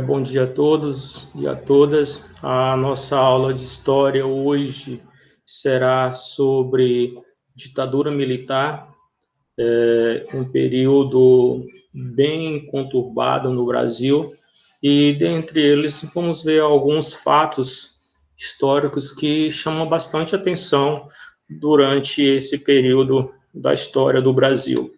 Bom dia a todos e a todas. A nossa aula de história hoje será sobre ditadura militar, um período bem conturbado no Brasil, e dentre eles vamos ver alguns fatos históricos que chamam bastante atenção durante esse período da história do Brasil.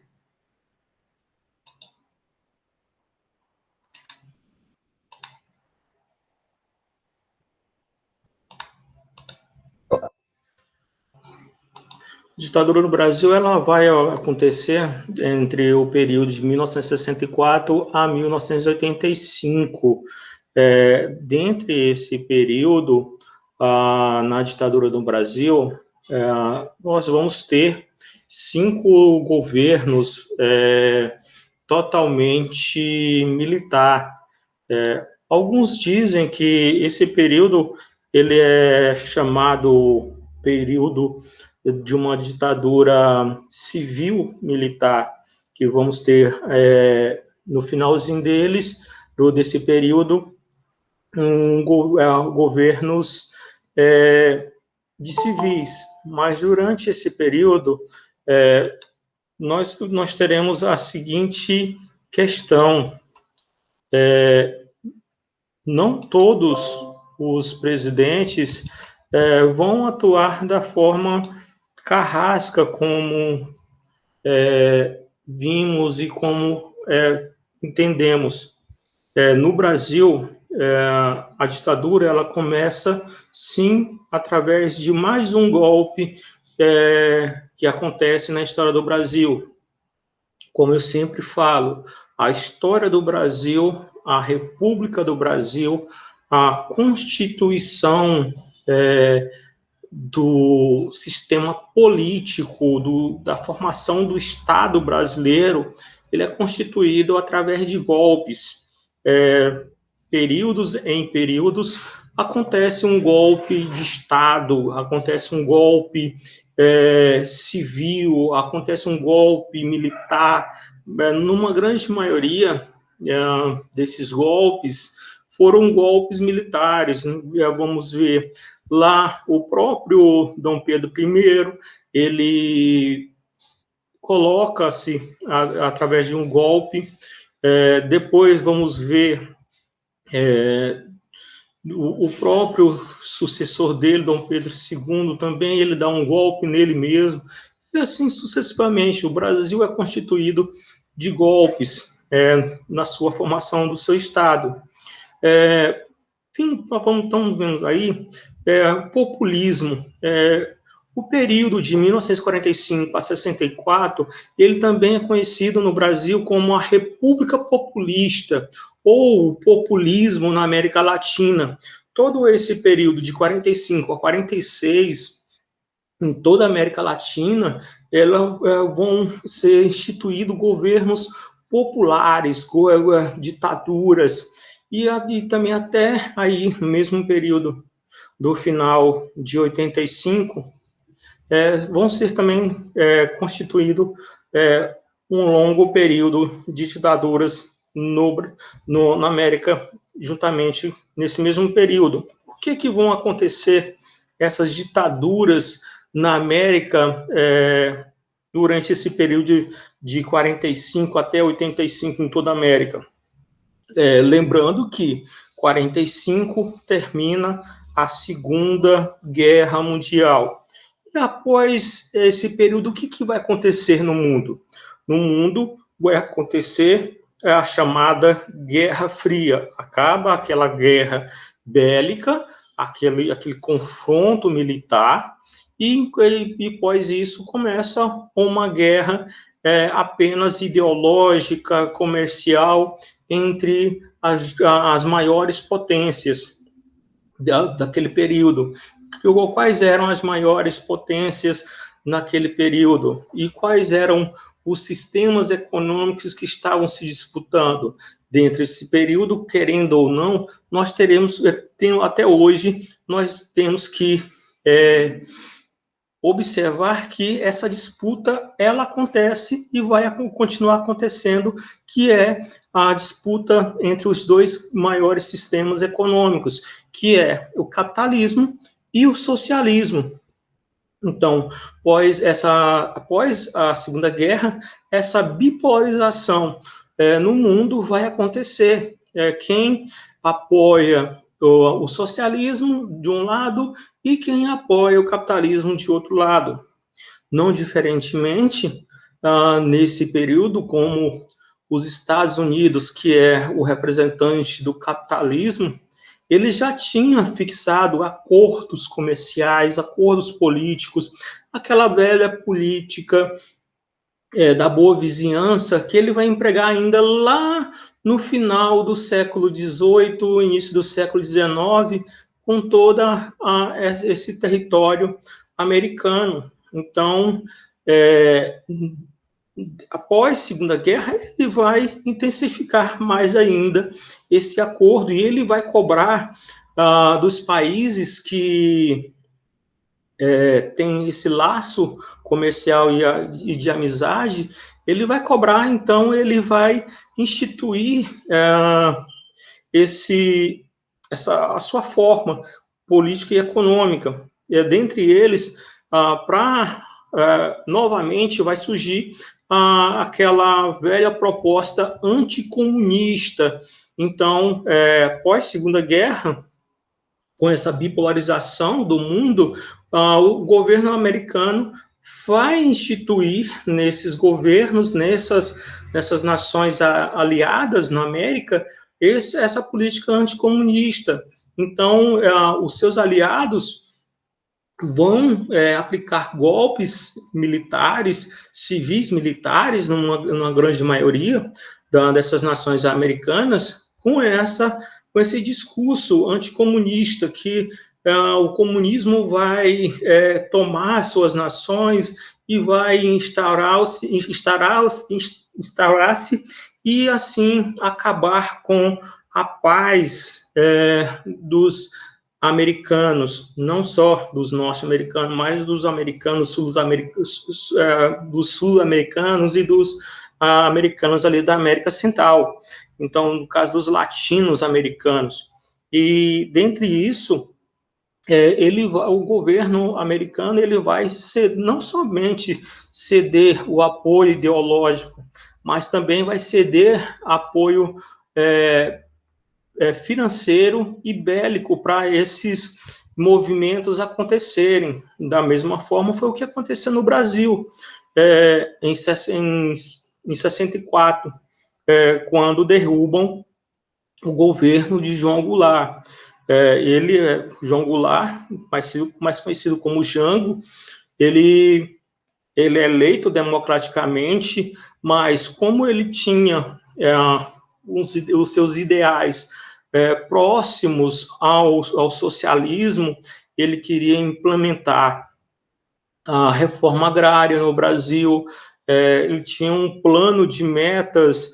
A ditadura no Brasil ela vai acontecer entre o período de 1964 a 1985. Dentre esse período, na ditadura do Brasil, nós vamos ter 5 governos totalmente militar. Alguns dizem que esse período ele é chamado período de uma ditadura civil-militar, que vamos ter no finalzinho desse período, governos de civis. Mas durante esse período, nós teremos a seguinte questão: não todos os presidentes vão atuar da forma carrasca como vimos e como entendemos. No Brasil, a ditadura ela começa, sim, através de mais um golpe que acontece na história do Brasil. Como eu sempre falo, a história do Brasil, a República do Brasil, a Constituição do sistema político, da formação do Estado brasileiro, ele é constituído através de golpes. Períodos em períodos, acontece um golpe de Estado, acontece um golpe civil, acontece um golpe militar. Numa grande maioria desses golpes foram golpes militares. Vamos ver lá o próprio Dom Pedro I, ele coloca-se através de um golpe. Depois vamos ver o próprio sucessor dele, Dom Pedro II, também ele dá um golpe nele mesmo, e assim sucessivamente. O Brasil é constituído de golpes na sua formação do seu Estado. Enfim, nós estamos vendo aí populismo. O período de 1945 a 64, ele também é conhecido no Brasil como a República Populista, ou o populismo na América Latina. Todo esse período de 45 a 46, em toda a América Latina, vão ser instituídos governos populares, ditaduras, e também até aí, no mesmo período do final de 85, vão ser também constituído um longo período de ditaduras na América, juntamente nesse mesmo período. Por que vão acontecer essas ditaduras na América durante esse período de 45 até 85 em toda a América? Lembrando que 45 termina a Segunda Guerra Mundial. E após esse período, o que vai acontecer no mundo? No mundo vai acontecer a chamada Guerra Fria. Acaba aquela guerra bélica, aquele confronto militar, e após isso começa uma guerra apenas ideológica, comercial, entre as maiores potências daquele período. Quais eram as maiores potências naquele período? E quais eram os sistemas econômicos que estavam se disputando? Dentro desse período, querendo ou não, nós teremos, até hoje, nós temos que observar que essa disputa ela acontece e vai continuar acontecendo, que é a disputa entre os dois maiores sistemas econômicos, que é o capitalismo e o socialismo. Então, após a Segunda Guerra, essa bipolarização no mundo vai acontecer. Quem apoia o socialismo de um lado e quem apoia o capitalismo de outro lado. Não diferentemente, nesse período, como os Estados Unidos, que é o representante do capitalismo, ele já tinha fixado acordos comerciais, acordos políticos, aquela velha política da boa vizinhança que ele vai empregar ainda lá no final do século XVIII, início do século XIX, com toda esse território americano. Então, após a Segunda Guerra, ele vai intensificar mais ainda esse acordo e ele vai cobrar dos países que têm esse laço comercial e de amizade, ele vai cobrar, então ele vai instituir a sua forma política e econômica. Dentre eles, novamente vai surgir aquela velha proposta anticomunista. Então, pós Segunda Guerra, com essa bipolarização do mundo, o governo americano vai instituir nesses governos, nessas nações aliadas na América, essa política anticomunista. Então, os seus aliados vão aplicar golpes militares, civis militares, numa grande maioria dessas nações americanas, com esse discurso anticomunista que o comunismo vai tomar suas nações e vai instaurar-se e, assim, acabar com a paz dos americanos, não só dos norte-americanos, mas dos americanos, dos sul-americanos e dos americanos ali da América Central. Então, no caso dos latinos-americanos. E, dentre isso, o governo americano ele vai não somente ceder o apoio ideológico, mas também vai ceder apoio financeiro e bélico para esses movimentos acontecerem. Da mesma forma, foi o que aconteceu no Brasil em 64, quando derrubam o governo de João Goulart. João Goulart, mais conhecido como Jango, ele é eleito democraticamente, mas como ele tinha os seus ideais próximos ao socialismo, ele queria implementar a reforma agrária no Brasil, ele tinha um plano de metas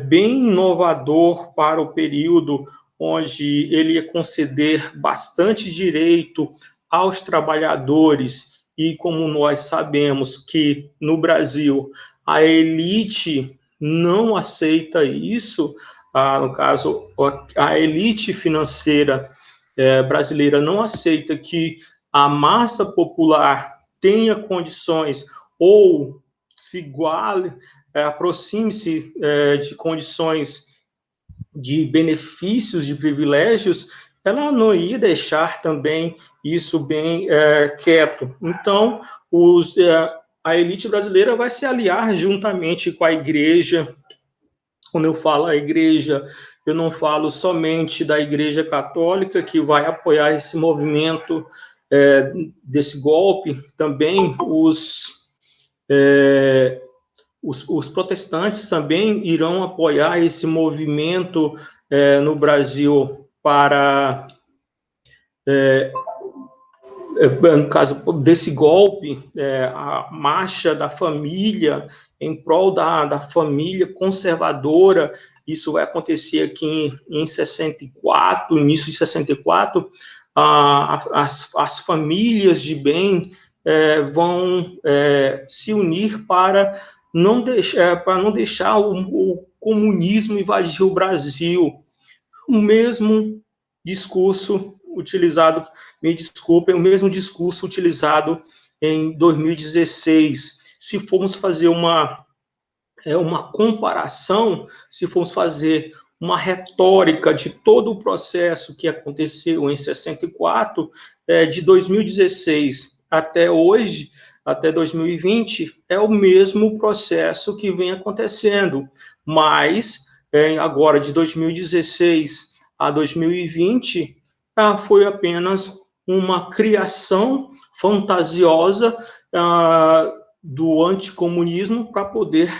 bem inovador para o período, onde ele ia conceder bastante direito aos trabalhadores, e como nós sabemos que no Brasil a elite não aceita isso, no caso, a elite financeira brasileira não aceita que a massa popular tenha condições ou se iguale, aproxime-se de condições de benefícios, de privilégios, ela não ia deixar também isso bem quieto. Então, a elite brasileira vai se aliar juntamente com a igreja. Quando eu falo a igreja, eu não falo somente da Igreja Católica, que vai apoiar esse movimento desse golpe, também os protestantes também irão apoiar esse movimento no Brasil para, no caso desse golpe, a marcha da família, em prol da família conservadora. Isso vai acontecer aqui em 64, início de 64, as famílias de bem vão se unir para não deixar o comunismo invadir o Brasil. O mesmo discurso utilizado, me desculpem, o mesmo discurso utilizado em 2016. Se formos fazer uma comparação, se formos fazer uma retórica de todo o processo que aconteceu em 64, de 2016 até hoje, até 2020, é o mesmo processo que vem acontecendo, mas agora de 2016 a 2020 foi apenas uma criação fantasiosa do anticomunismo para poder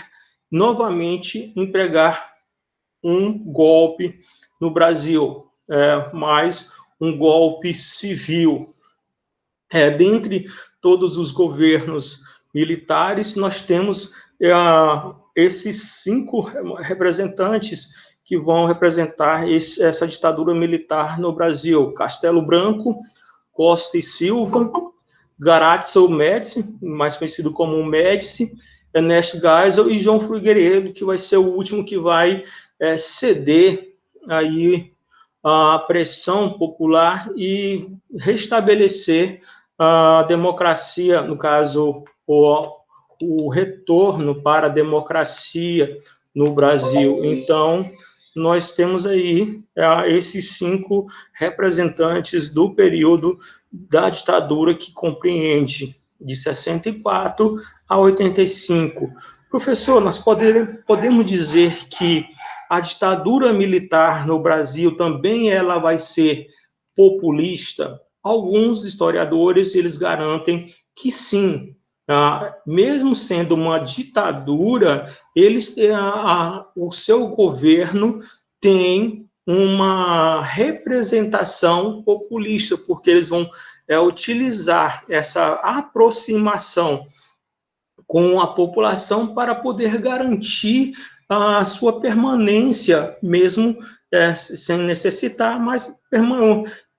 novamente empregar um golpe no Brasil, mais um golpe civil. Dentre todos os governos militares, nós temos esses 5 representantes que vão representar essa ditadura militar no Brasil: Castelo Branco, Costa e Silva, Garatzel Médici, mais conhecido como Médici, Ernesto Geisel e João Figueiredo, que vai ser o último que vai ceder aí a pressão popular e restabelecer a democracia, no caso, o retorno para a democracia no Brasil. Então, nós temos aí esses 5 representantes do período da ditadura, que compreende de 64 a 85. Professor, nós podemos dizer que a ditadura militar no Brasil também ela vai ser populista? Alguns historiadores eles garantem que sim. Mesmo sendo uma ditadura, o seu governo tem uma representação populista, porque eles vão utilizar essa aproximação com a população para poder garantir a sua permanência, mesmo sem necessitar, mas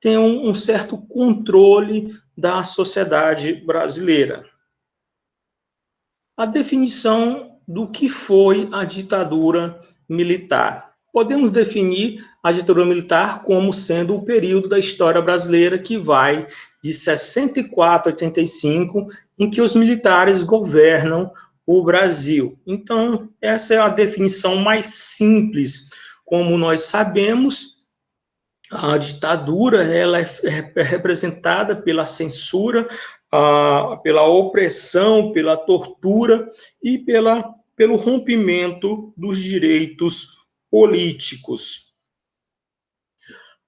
tem um certo controle da sociedade brasileira. A definição do que foi a ditadura militar. Podemos definir a ditadura militar como sendo o período da história brasileira que vai de 64 a 85, em que os militares governam o Brasil. Então, essa é a definição mais simples. Como nós sabemos, a ditadura ela é representada pela censura, pela opressão, pela tortura e pelo rompimento dos direitos políticos.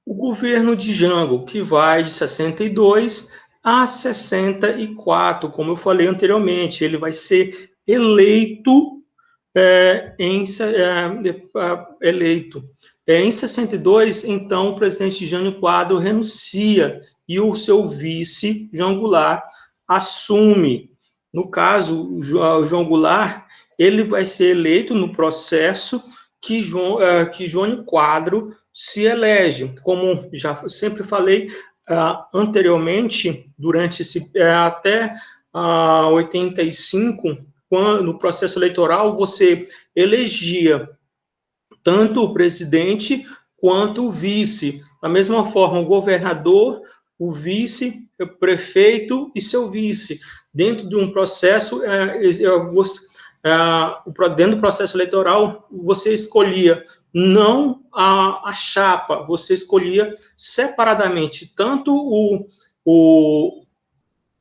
O governo de Jango, que vai de 62 a 64, como eu falei anteriormente, ele vai ser eleito em 62, então, o presidente Jânio Quadros renuncia e o seu vice, João Goulart, assume. No caso, o João Goulart, ele vai ser eleito no processo que Jânio Quadros se elege. Como já sempre falei anteriormente, durante até 85, no processo eleitoral, você elegia tanto o presidente quanto o vice. Da mesma forma, o governador, o vice, o prefeito e seu vice. Dentro de um processo, dentro do processo eleitoral, você escolhia não a chapa, você escolhia separadamente tanto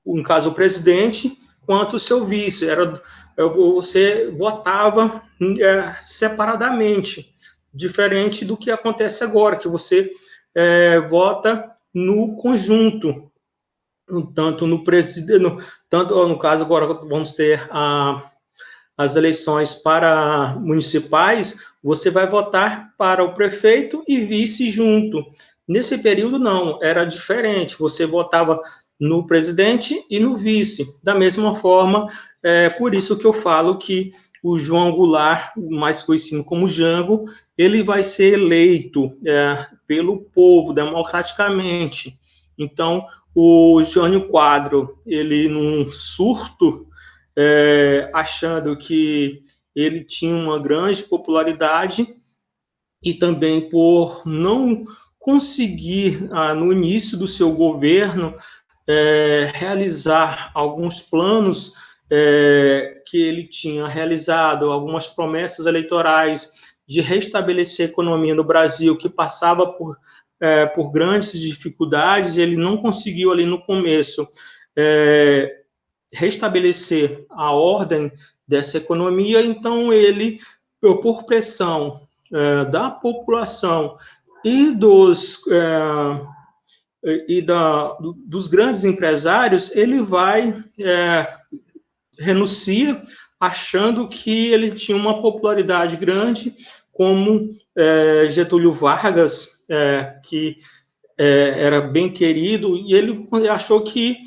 no caso, o presidente, quanto o seu vice. Você votava separadamente, diferente do que acontece agora, que você vota no conjunto, tanto no presidente, tanto no caso agora vamos ter as eleições para municipais, você vai votar para o prefeito e vice junto. Nesse período não, era diferente, você votava no presidente e no vice. Da mesma forma, por isso que eu falo que o João Goulart, mais conhecido como Jango, ele vai ser eleito pelo povo, democraticamente. Então, o Jânio Quadro, ele num surto, achando que ele tinha uma grande popularidade, e também por não conseguir, no início do seu governo, realizar alguns planos que ele tinha realizado, algumas promessas eleitorais de restabelecer a economia no Brasil, que passava por grandes dificuldades, ele não conseguiu ali no começo restabelecer a ordem dessa economia, então ele, por pressão da população e dos grandes empresários, ele renuncia, achando que ele tinha uma popularidade grande, como Getúlio Vargas, que era bem querido, e ele achou que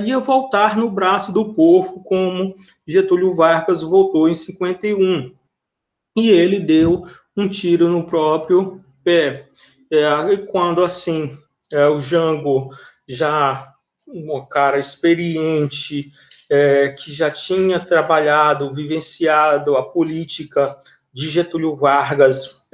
ia voltar no braço do povo, como Getúlio Vargas voltou em 51. E ele deu um tiro no próprio pé. E quando, assim, o Jango, já um cara experiente, que já tinha trabalhado, vivenciado a política de Getúlio Vargas,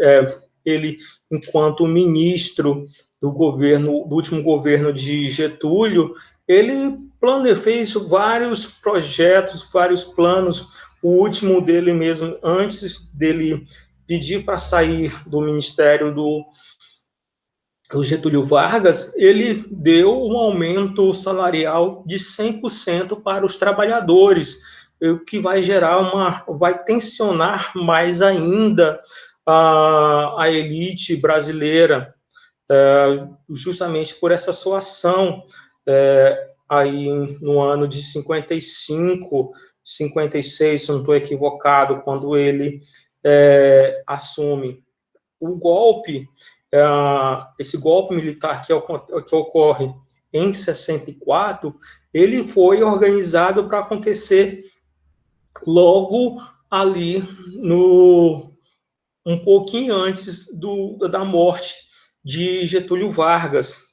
ele, enquanto ministro do último governo de Getúlio, ele fez vários projetos, vários planos. O último dele mesmo, antes dele pedir para sair do ministério do Getúlio Vargas, ele deu um aumento salarial de 100% para os trabalhadores, o que vai tensionar mais ainda a elite brasileira, justamente por essa sua ação, aí no ano de 55, 56, se não estou equivocado, quando ele assume o golpe, esse golpe militar que ocorre em 64, ele foi organizado para acontecer logo ali um pouquinho antes da morte de Getúlio Vargas.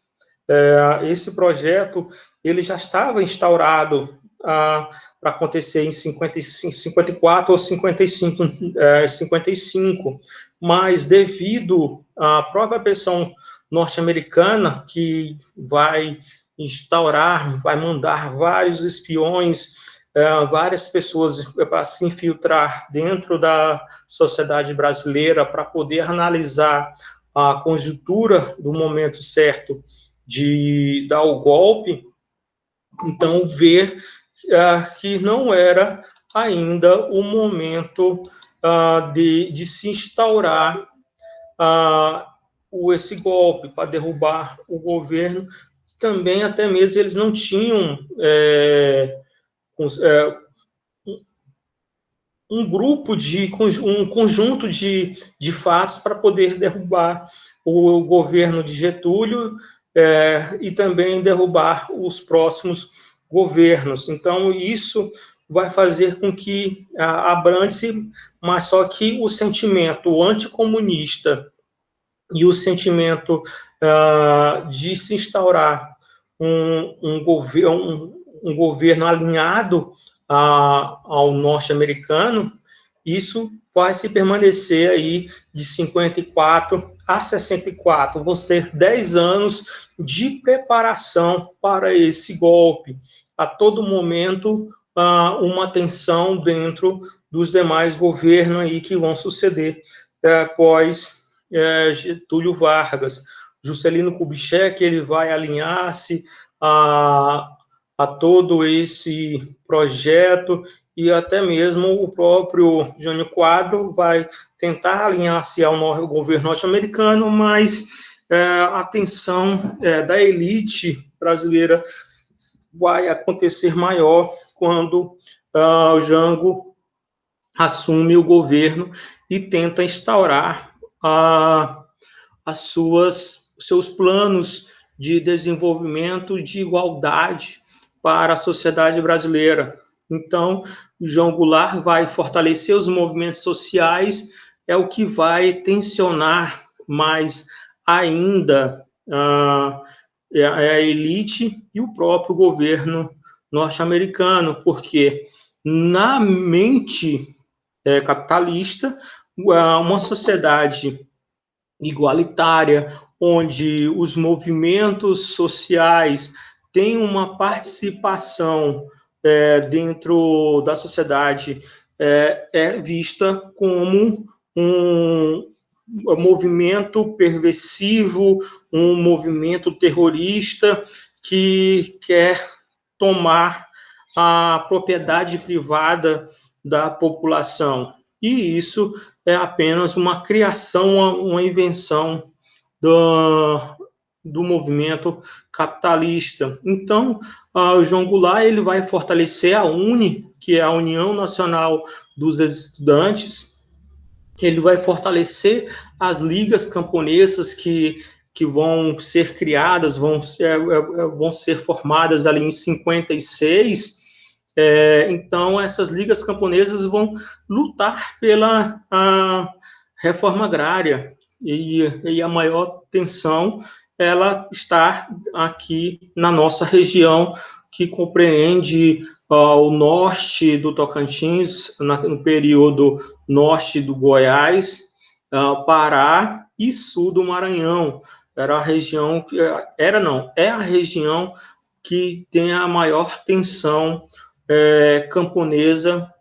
Esse projeto ele já estava instaurado para acontecer em 54 ou 55, mas devido à própria pressão norte-americana, que vai mandar vários espiões, várias pessoas para se infiltrar dentro da sociedade brasileira para poder analisar a conjuntura do momento certo de dar o golpe, então ver que não era ainda o momento de se instaurar esse golpe para derrubar o governo. Também, até mesmo, eles não tinham um conjunto de fatos para poder derrubar o governo de Getúlio e também derrubar os próximos governos. Então, isso vai fazer com que abrande-se, mas só que o sentimento anticomunista e o sentimento de se instaurar um governo alinhado ao norte-americano, isso vai se permanecer aí de 54 a 64, vão ser 10 anos de preparação para esse golpe. A todo momento, uma tensão dentro dos demais governos aí que vão suceder após Getúlio Vargas. Juscelino Kubitschek, ele vai alinhar-se a todo esse projeto, e até mesmo o próprio Jânio Quadro vai tentar alinhar-se ao governo norte-americano, mas a tensão da elite brasileira vai acontecer maior quando o Jango assume o governo e tenta instaurar seus planos de desenvolvimento, de igualdade para a sociedade brasileira. Então, o João Goulart vai fortalecer os movimentos sociais, é o que vai tensionar mais ainda a elite e o próprio governo norte-americano, porque na mente capitalista, uma sociedade igualitária, onde os movimentos sociais têm uma participação dentro da sociedade, é vista como um movimento perversivo, um movimento terrorista que quer tomar a propriedade privada da população. E isso é apenas uma criação, uma invenção do movimento capitalista. Então, o João Goulart ele vai fortalecer a UNE, que é a União Nacional dos Estudantes. Ele vai fortalecer as ligas camponesas que vão ser criadas, vão ser formadas ali em 56. Então, essas ligas camponesas vão lutar pela reforma agrária, e a maior tensão ela está aqui na nossa região, que compreende o norte do Tocantins, no período norte do Goiás, Pará e sul do Maranhão. Era a região, é a região que tem a maior tensão camponesa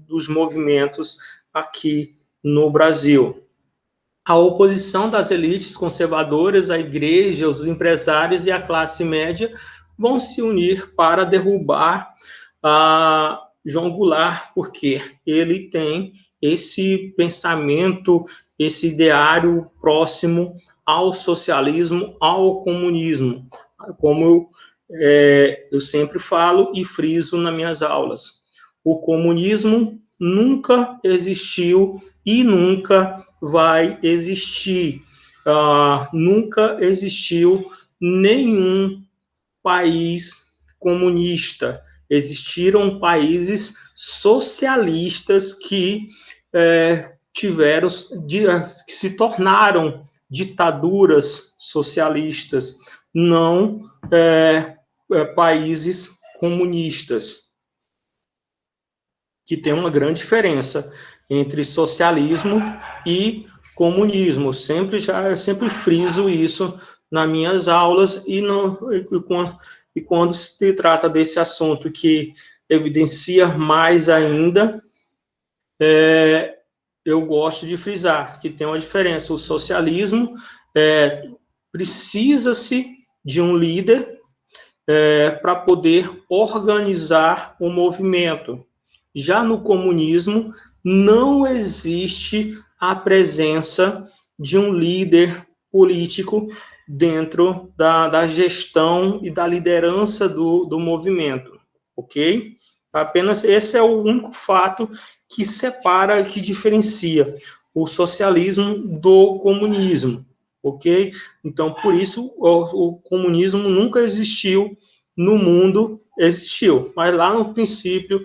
dos movimentos aqui no Brasil. A oposição das elites conservadoras, a igreja, os empresários e a classe média vão se unir para derrubar João Goulart, porque ele tem esse pensamento, esse ideário próximo ao socialismo, ao comunismo, como eu sempre falo e friso nas minhas aulas. O comunismo nunca existiu e nunca vai existir. Nunca existiu nenhum país comunista. Existiram países socialistas que que se tornaram ditaduras socialistas, não países comunistas, que tem uma grande diferença entre socialismo e comunismo. Eu sempre friso isso nas minhas aulas e quando se trata desse assunto que evidencia mais ainda, eu gosto de frisar que tem uma diferença. O socialismo precisa-se de um líder para poder organizar o movimento. Já no comunismo, não existe a presença de um líder político dentro da gestão e da liderança do movimento, ok? Apenas esse é o único fato que separa, que diferencia o socialismo do comunismo, ok? Então, por isso, o comunismo nunca existiu no mundo, existiu, mas lá no princípio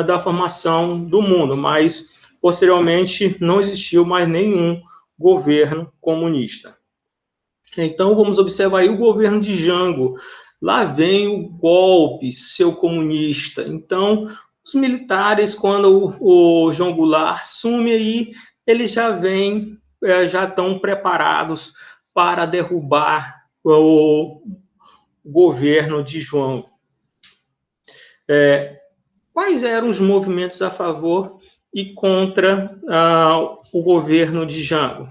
da formação do mundo, mas posteriormente não existiu mais nenhum governo comunista. Então, vamos observar aí o governo de Jango. Lá vem o golpe, seu comunista. Então, os militares, quando o João Goulart assume aí, eles já vêm, já estão preparados para derrubar o governo de João. Quais eram os movimentos a favor e contra o governo de Jango?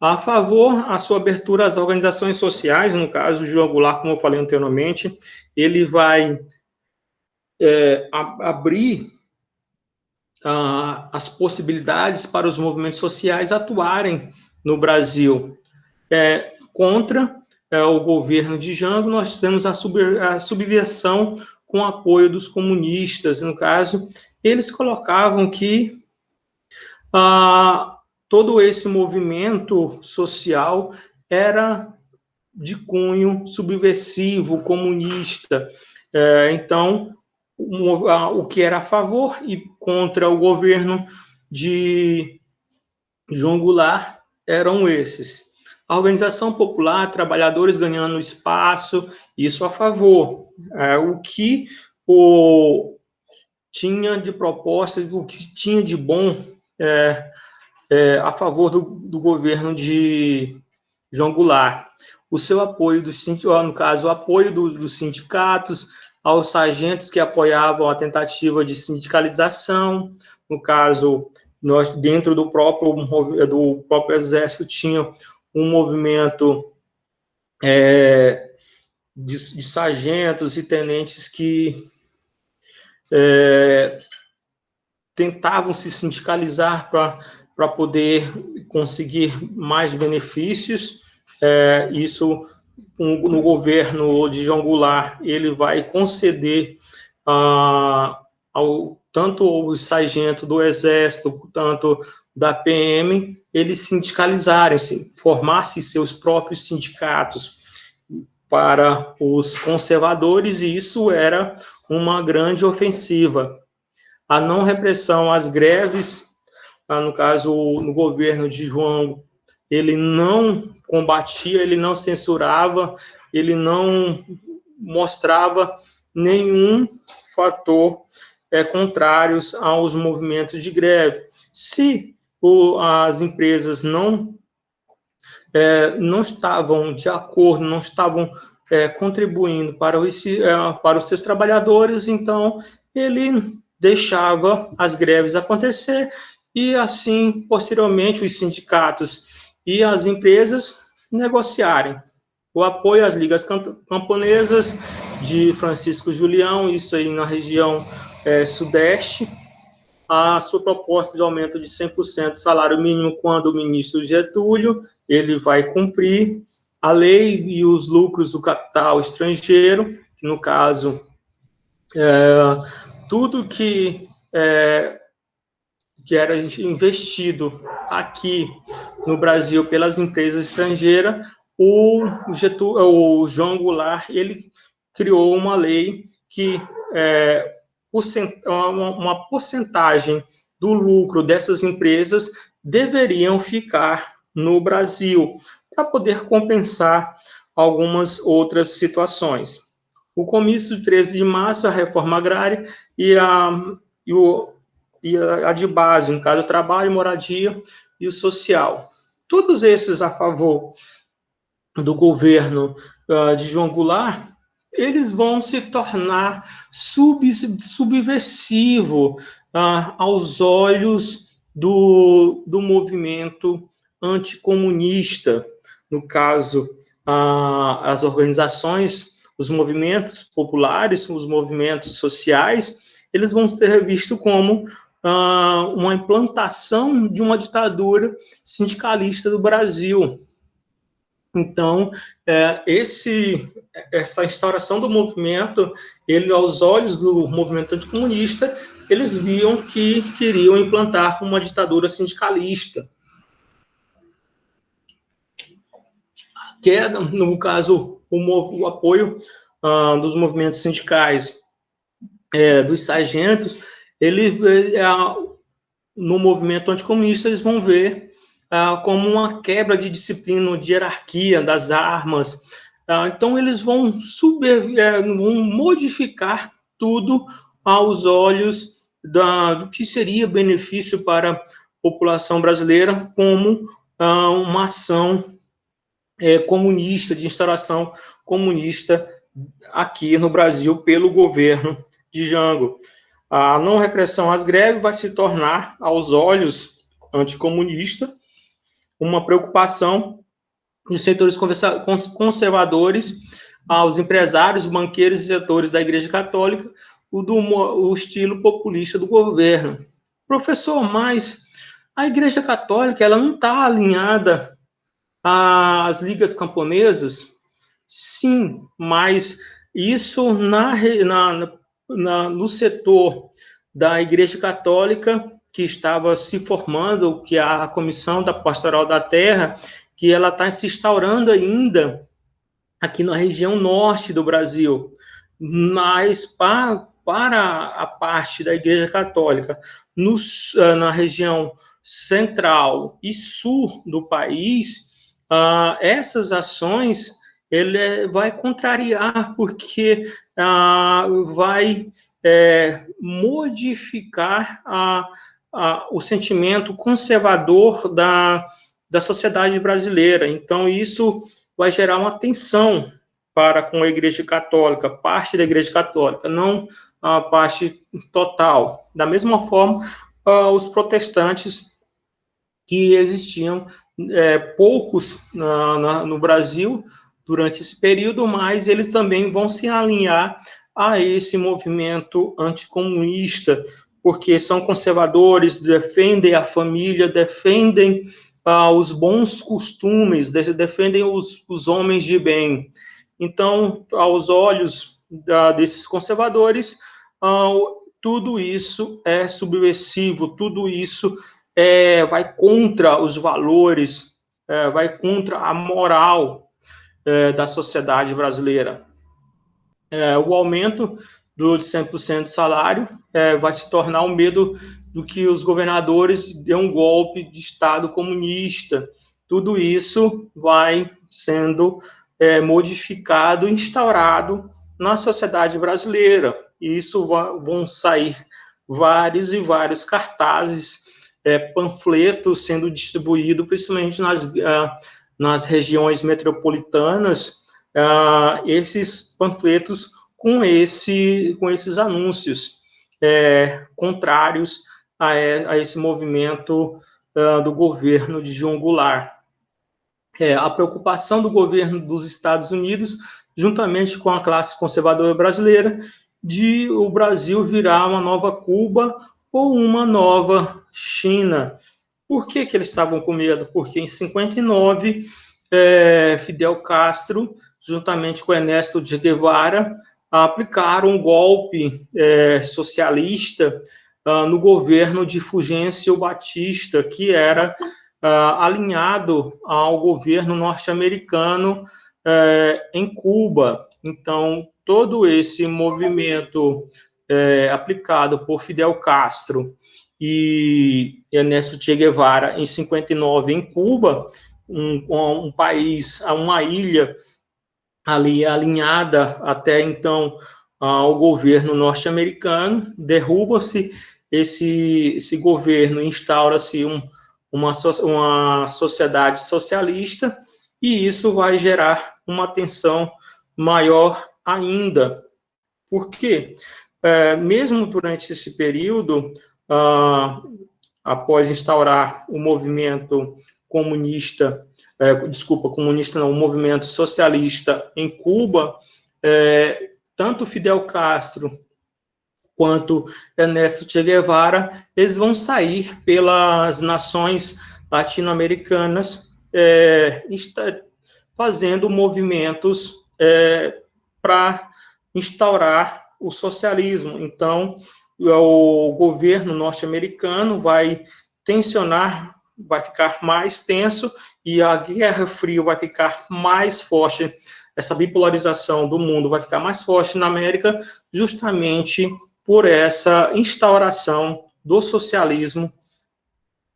A favor, a sua abertura às organizações sociais, no caso, o João Goulart, como eu falei anteriormente, ele vai abrir as possibilidades para os movimentos sociais atuarem no Brasil. Contra o governo de Jango, nós temos a subversão com apoio dos comunistas. No caso, eles colocavam que todo esse movimento social era de cunho subversivo, comunista. Então, o que era a favor e contra o governo de João Goulart eram esses. A organização popular, trabalhadores ganhando espaço, isso a favor. O que tinha de proposta, o que tinha de bom a favor do governo de João Goulart. O seu apoio dos sindicatos, no caso, o apoio dos sindicatos aos sargentos que apoiavam a tentativa de sindicalização. No caso, nós, dentro do próprio Exército, tinha um movimento de sargentos e tenentes que tentavam se sindicalizar para poder conseguir mais benefícios. Isso, no governo de João Goulart, ele vai conceder tanto os sargentos do Exército, tanto da PM, eles sindicalizarem-se, formar-se seus próprios sindicatos para os conservadores, e isso era uma grande ofensiva. A não repressão às greves, no caso, no governo de João, ele não combatia, ele não censurava, ele não mostrava nenhum fator contrários aos movimentos de greve. Se as empresas não estavam de acordo, não estavam contribuindo para os seus trabalhadores, então ele deixava as greves acontecer e assim, posteriormente, os sindicatos e as empresas negociarem. O apoio às ligas camponesas de Francisco Julião, isso aí na região sudeste, a sua proposta de aumento de 100% do salário mínimo quando o ministro Getúlio, ele vai cumprir a lei e os lucros do capital estrangeiro, no caso, tudo que era investido aqui no Brasil pelas empresas estrangeiras, o João Goulart, ele criou uma lei que uma porcentagem do lucro dessas empresas deveriam ficar no Brasil para poder compensar algumas outras situações. O comício de 13 de março, a reforma agrária e a de base, no caso, o trabalho, moradia e o social. Todos esses a favor do governo de João Goulart, eles vão se tornar subversivo aos olhos do movimento anticomunista. No caso, as organizações, os movimentos populares, os movimentos sociais, eles vão ser vistos como uma implantação de uma ditadura sindicalista do Brasil. Então, essa instauração do movimento, ele, aos olhos do movimento anticomunista, eles viam que queriam implantar uma ditadura sindicalista, que é, no caso, o apoio dos movimentos sindicais, dos sargentos, no movimento anticomunista, eles vão ver como uma quebra de disciplina, de hierarquia das armas. Então, eles vão modificar tudo aos olhos do que seria benefício para a população brasileira, como uma ação comunista, de instauração comunista aqui no Brasil pelo governo de Jango. A não repressão às greves vai se tornar, aos olhos anticomunistas, uma preocupação dos setores conservadores, aos empresários, banqueiros e setores da Igreja Católica, o estilo populista do governo. Professor, mas a Igreja Católica ela não está alinhada às ligas camponesas? Sim, mas isso no setor da Igreja Católica, que estava se formando, que é a Comissão da Pastoral da Terra, que ela está se instaurando ainda aqui na região norte do Brasil. Mas para a parte da Igreja Católica, na região central e sul do país, essas ações ele vai contrariar, porque vai modificar o sentimento conservador da sociedade brasileira. Então, isso vai gerar uma tensão para com a Igreja Católica, parte da Igreja Católica, não a parte total. Da mesma forma, os protestantes, que existiam poucos no Brasil durante esse período, mas eles também vão se alinhar a esse movimento anticomunista, porque são conservadores, defendem a família, defendem os bons costumes, defendem os homens de bem. Então, aos olhos desses conservadores, tudo isso é subversivo, tudo isso vai contra os valores, vai contra a moral da sociedade brasileira. O aumento do 100% do salário vai se tornar um medo do que os governadores dêem um golpe de Estado comunista. Tudo isso vai sendo modificado, instaurado na sociedade brasileira. E isso vão sair vários e vários cartazes, panfletos sendo distribuídos, principalmente nas regiões metropolitanas, esses panfletos com esses anúncios contrários a esse movimento do governo de João Goulart. A preocupação do governo dos Estados Unidos, juntamente com a classe conservadora brasileira, de o Brasil virar uma nova Cuba ou uma nova China. Por que eles estavam com medo? Porque em 59, Fidel Castro, juntamente com Ernesto Che Guevara, aplicaram um golpe socialista no governo de Fulgêncio Batista, que era alinhado ao governo norte-americano em Cuba. Então, todo esse movimento aplicado por Fidel Castro e Ernesto Che Guevara em 59 em Cuba, um país, uma ilha ali alinhada até então ao governo norte-americano, derruba-se esse governo, instaura-se uma sociedade socialista, e isso vai gerar uma tensão maior ainda. Por quê? Mesmo durante esse período, após instaurar o movimento comunista, comunista não, o movimento socialista em Cuba, tanto Fidel Castro quanto Ernesto Che Guevara, eles vão sair pelas nações latino-americanas, fazendo movimentos para instaurar o socialismo. Então, o governo norte-americano vai tensionar, vai ficar mais tenso, e a Guerra Fria vai ficar mais forte, essa bipolarização do mundo vai ficar mais forte na América, justamente por essa instauração do socialismo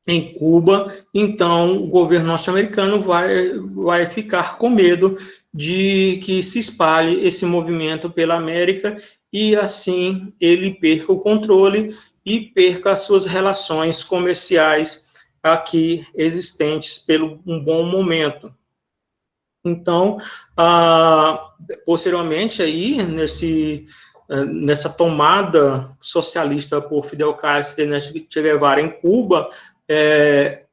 em Cuba. Então, o governo norte-americano vai ficar com medo de que se espalhe esse movimento pela América, e assim ele perca o controle e perca as suas relações comerciais aqui existentes pelo um bom momento. Então, posteriormente aí, nessa tomada socialista por Fidel Castro e Ernesto Che Guevara em Cuba,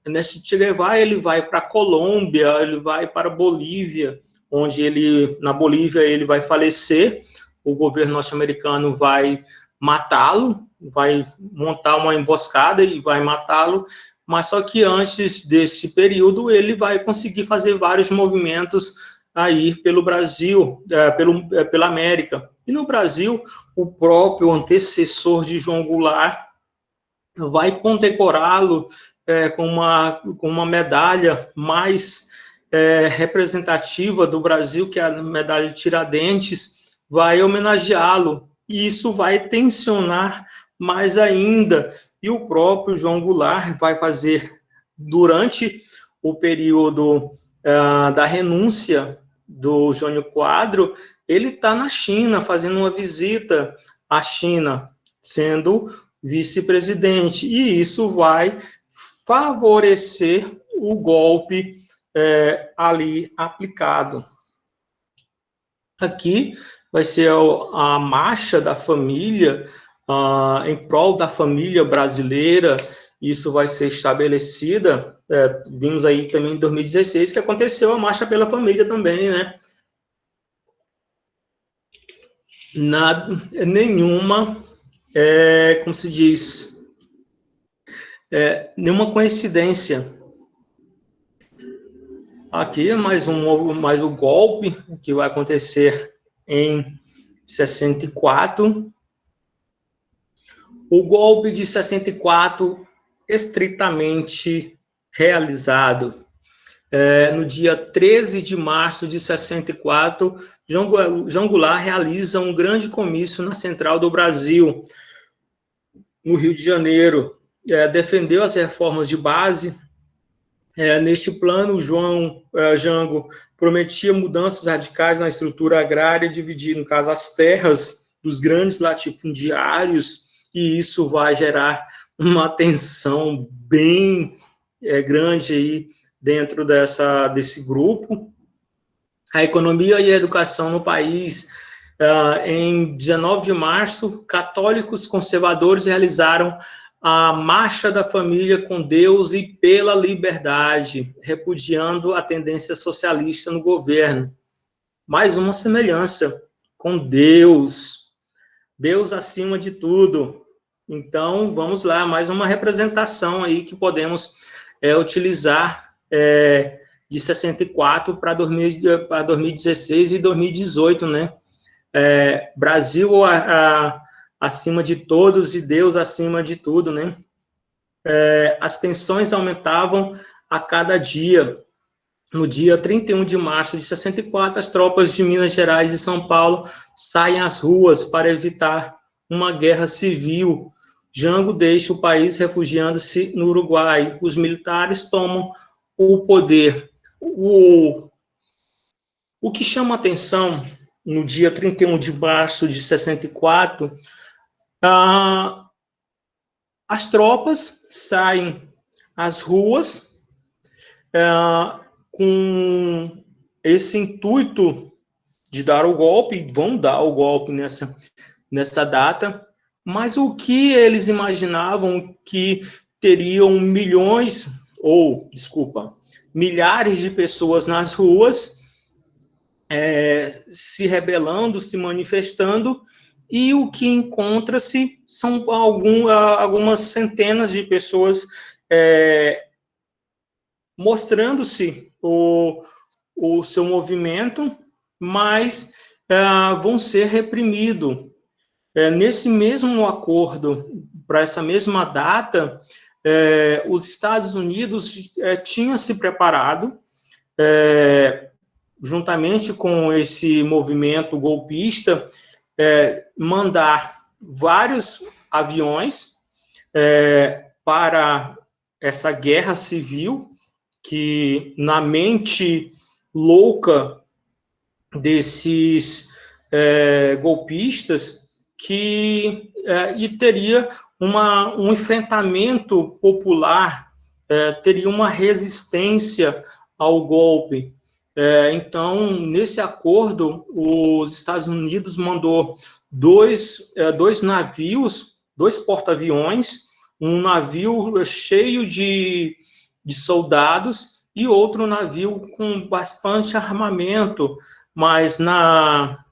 Ernesto Che Guevara ele vai para a Colômbia, ele vai para a Bolívia, onde na Bolívia ele vai falecer. O governo norte-americano vai matá-lo, vai montar uma emboscada e vai matá-lo, mas só que antes desse período ele vai conseguir fazer vários movimentos aí pelo Brasil, pela América. E no Brasil, o próprio antecessor de João Goulart vai condecorá-lo com uma medalha mais representativa do Brasil, que é a medalha de Tiradentes, vai homenageá-lo, e isso vai tensionar mais ainda. E o próprio João Goulart vai fazer, durante o período da renúncia do Jânio Quadro, ele está na China, fazendo uma visita à China, sendo vice-presidente, e isso vai favorecer o golpe ali aplicado. Aqui vai ser a marcha da família, em prol da família brasileira. Isso vai ser estabelecida, vimos aí também em 2016, que aconteceu a Marcha pela Família também, né? Nenhuma, como se diz, nenhuma coincidência. Aqui mais um golpe que vai acontecer em 64. O golpe de 64, estritamente realizado. No dia 13 de março de 64, João Goulart realiza um grande comício na Central do Brasil, no Rio de Janeiro. Defendeu as reformas de base. Neste plano, Jango prometia mudanças radicais na estrutura agrária, dividindo, no caso, as terras dos grandes latifundiários, e isso vai gerar uma tensão bem grande aí dentro desse grupo. A economia e a educação no país. Em 19 de março, católicos conservadores realizaram a Marcha da Família com Deus e pela Liberdade, repudiando a tendência socialista no governo. Mais uma semelhança com Deus, Deus acima de tudo. Então, vamos lá, mais uma representação aí que podemos utilizar de 64 para 2016 e 2018, né? Brasil acima de todos e Deus acima de tudo, né? As tensões aumentavam a cada dia. No dia 31 de março de 64, as tropas de Minas Gerais e São Paulo saem às ruas para evitar uma guerra civil. Jango deixa o país refugiando-se no Uruguai. Os militares tomam o poder. O que chama atenção no dia 31 de março de 64, as tropas saem às ruas com esse intuito de dar o golpe, vão dar o golpe nessa data, mas o que eles imaginavam que teriam milhares de pessoas nas ruas, se rebelando, se manifestando, e o que encontra-se são algumas centenas de pessoas mostrando-se o seu movimento, mas vão ser reprimidos. Nesse mesmo acordo, para essa mesma data, os Estados Unidos tinham se preparado, juntamente com esse movimento golpista, mandar vários aviões para essa guerra civil, que na mente louca desses golpistas, e teria um enfrentamento popular, teria uma resistência ao golpe. Então, nesse acordo, os Estados Unidos mandou dois navios, 2 porta-aviões, um navio cheio de soldados e outro navio com bastante armamento, mas na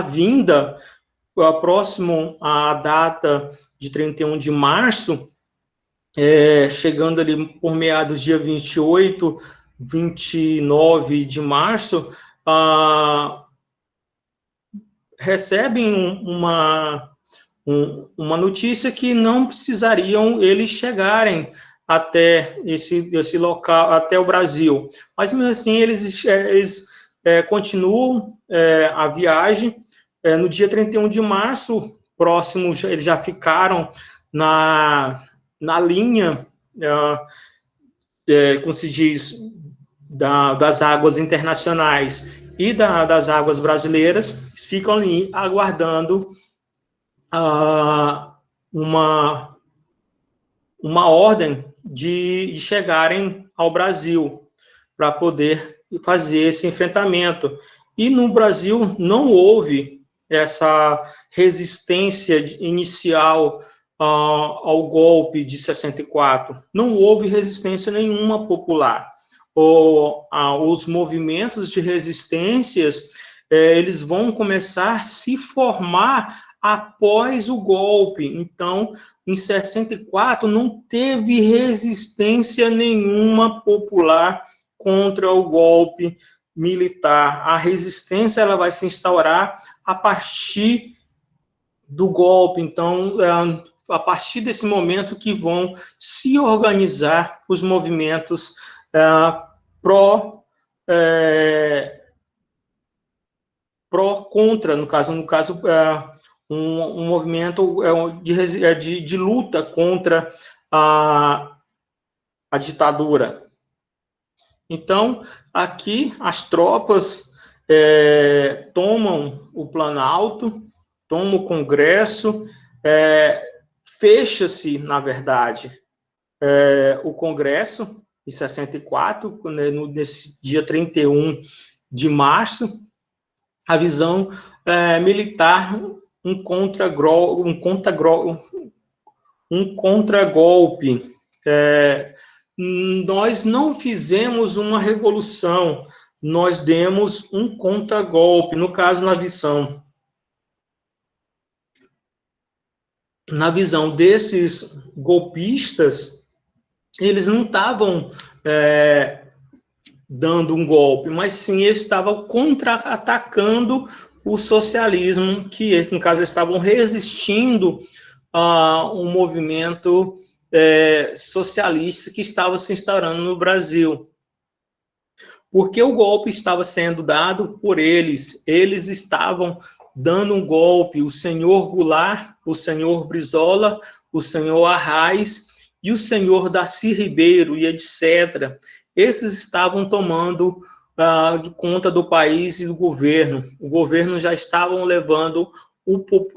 vinda, próximo à data de 31 de março, chegando ali por meados dia 28, 29 de março, recebem uma notícia que não precisariam eles chegarem até esse local, até o Brasil. Mas, mesmo assim, eles continuam a viagem. No dia 31 de março, próximos, eles já ficaram na linha, como se diz, das águas internacionais e das águas brasileiras, ficam ali aguardando uma ordem de chegarem ao Brasil para poder fazer esse enfrentamento. E no Brasil não houve essa resistência inicial ao golpe de 64. Não houve resistência nenhuma popular. Os movimentos de resistências, eles vão começar a se formar após o golpe. Então, em 64, não teve resistência nenhuma popular contra o golpe militar. A resistência ela vai se instaurar a partir do golpe. Então, a partir desse momento que vão se organizar os movimentos pró-contra, no caso um movimento de luta contra a ditadura. Então, aqui as tropas tomam o Planalto, tomam o Congresso, fecha-se, na verdade, o Congresso, em 64, nesse dia 31 de março, a visão militar, um contra-golpe. Nós não fizemos uma revolução, nós demos um contra-golpe, no caso, na visão desses golpistas, eles não estavam dando um golpe, mas sim eles estavam contra-atacando o socialismo, que no caso estavam resistindo a um movimento socialista que estava se instaurando no Brasil. Porque o golpe estava sendo dado por eles estavam dando um golpe, o senhor Goulart, o senhor Brizola, o senhor Arraes e o senhor Darcy Ribeiro e etc. Esses estavam tomando de conta do país e do governo. O governo já estavam levando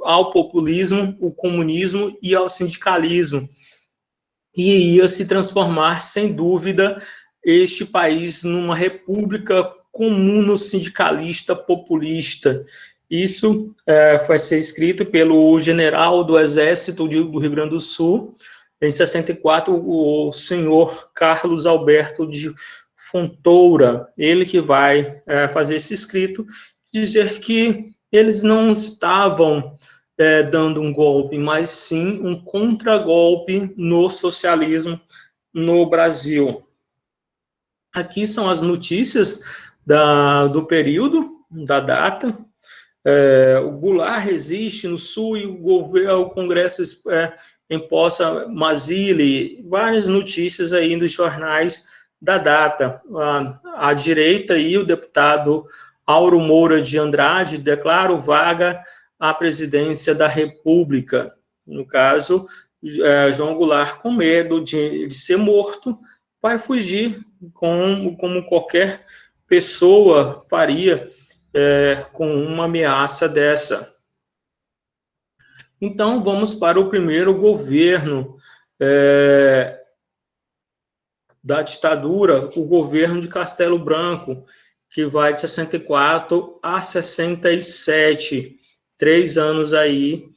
ao populismo, o comunismo e ao sindicalismo. E ia se transformar, sem dúvida, este país numa república comuno-sindicalista populista. Isso vai ser escrito pelo general do Exército do Rio Grande do Sul, em 64, o senhor Carlos Alberto de Fontoura, ele que vai fazer esse escrito, dizer que eles não estavam dando um golpe, mas sim um contragolpe no socialismo no Brasil. Aqui são as notícias do período, da data. O Goulart resiste no Sul e o Congresso empossa Mazzilli, várias notícias aí nos jornais da data. À direita, aí, o deputado Auro Moura de Andrade declara vaga à presidência da República. No caso, João Goulart, com medo de ser morto, vai fugir como qualquer pessoa faria com uma ameaça dessa. Então, vamos para o primeiro governo da ditadura, o governo de Castelo Branco, que vai de 64 a 67, 3 anos aí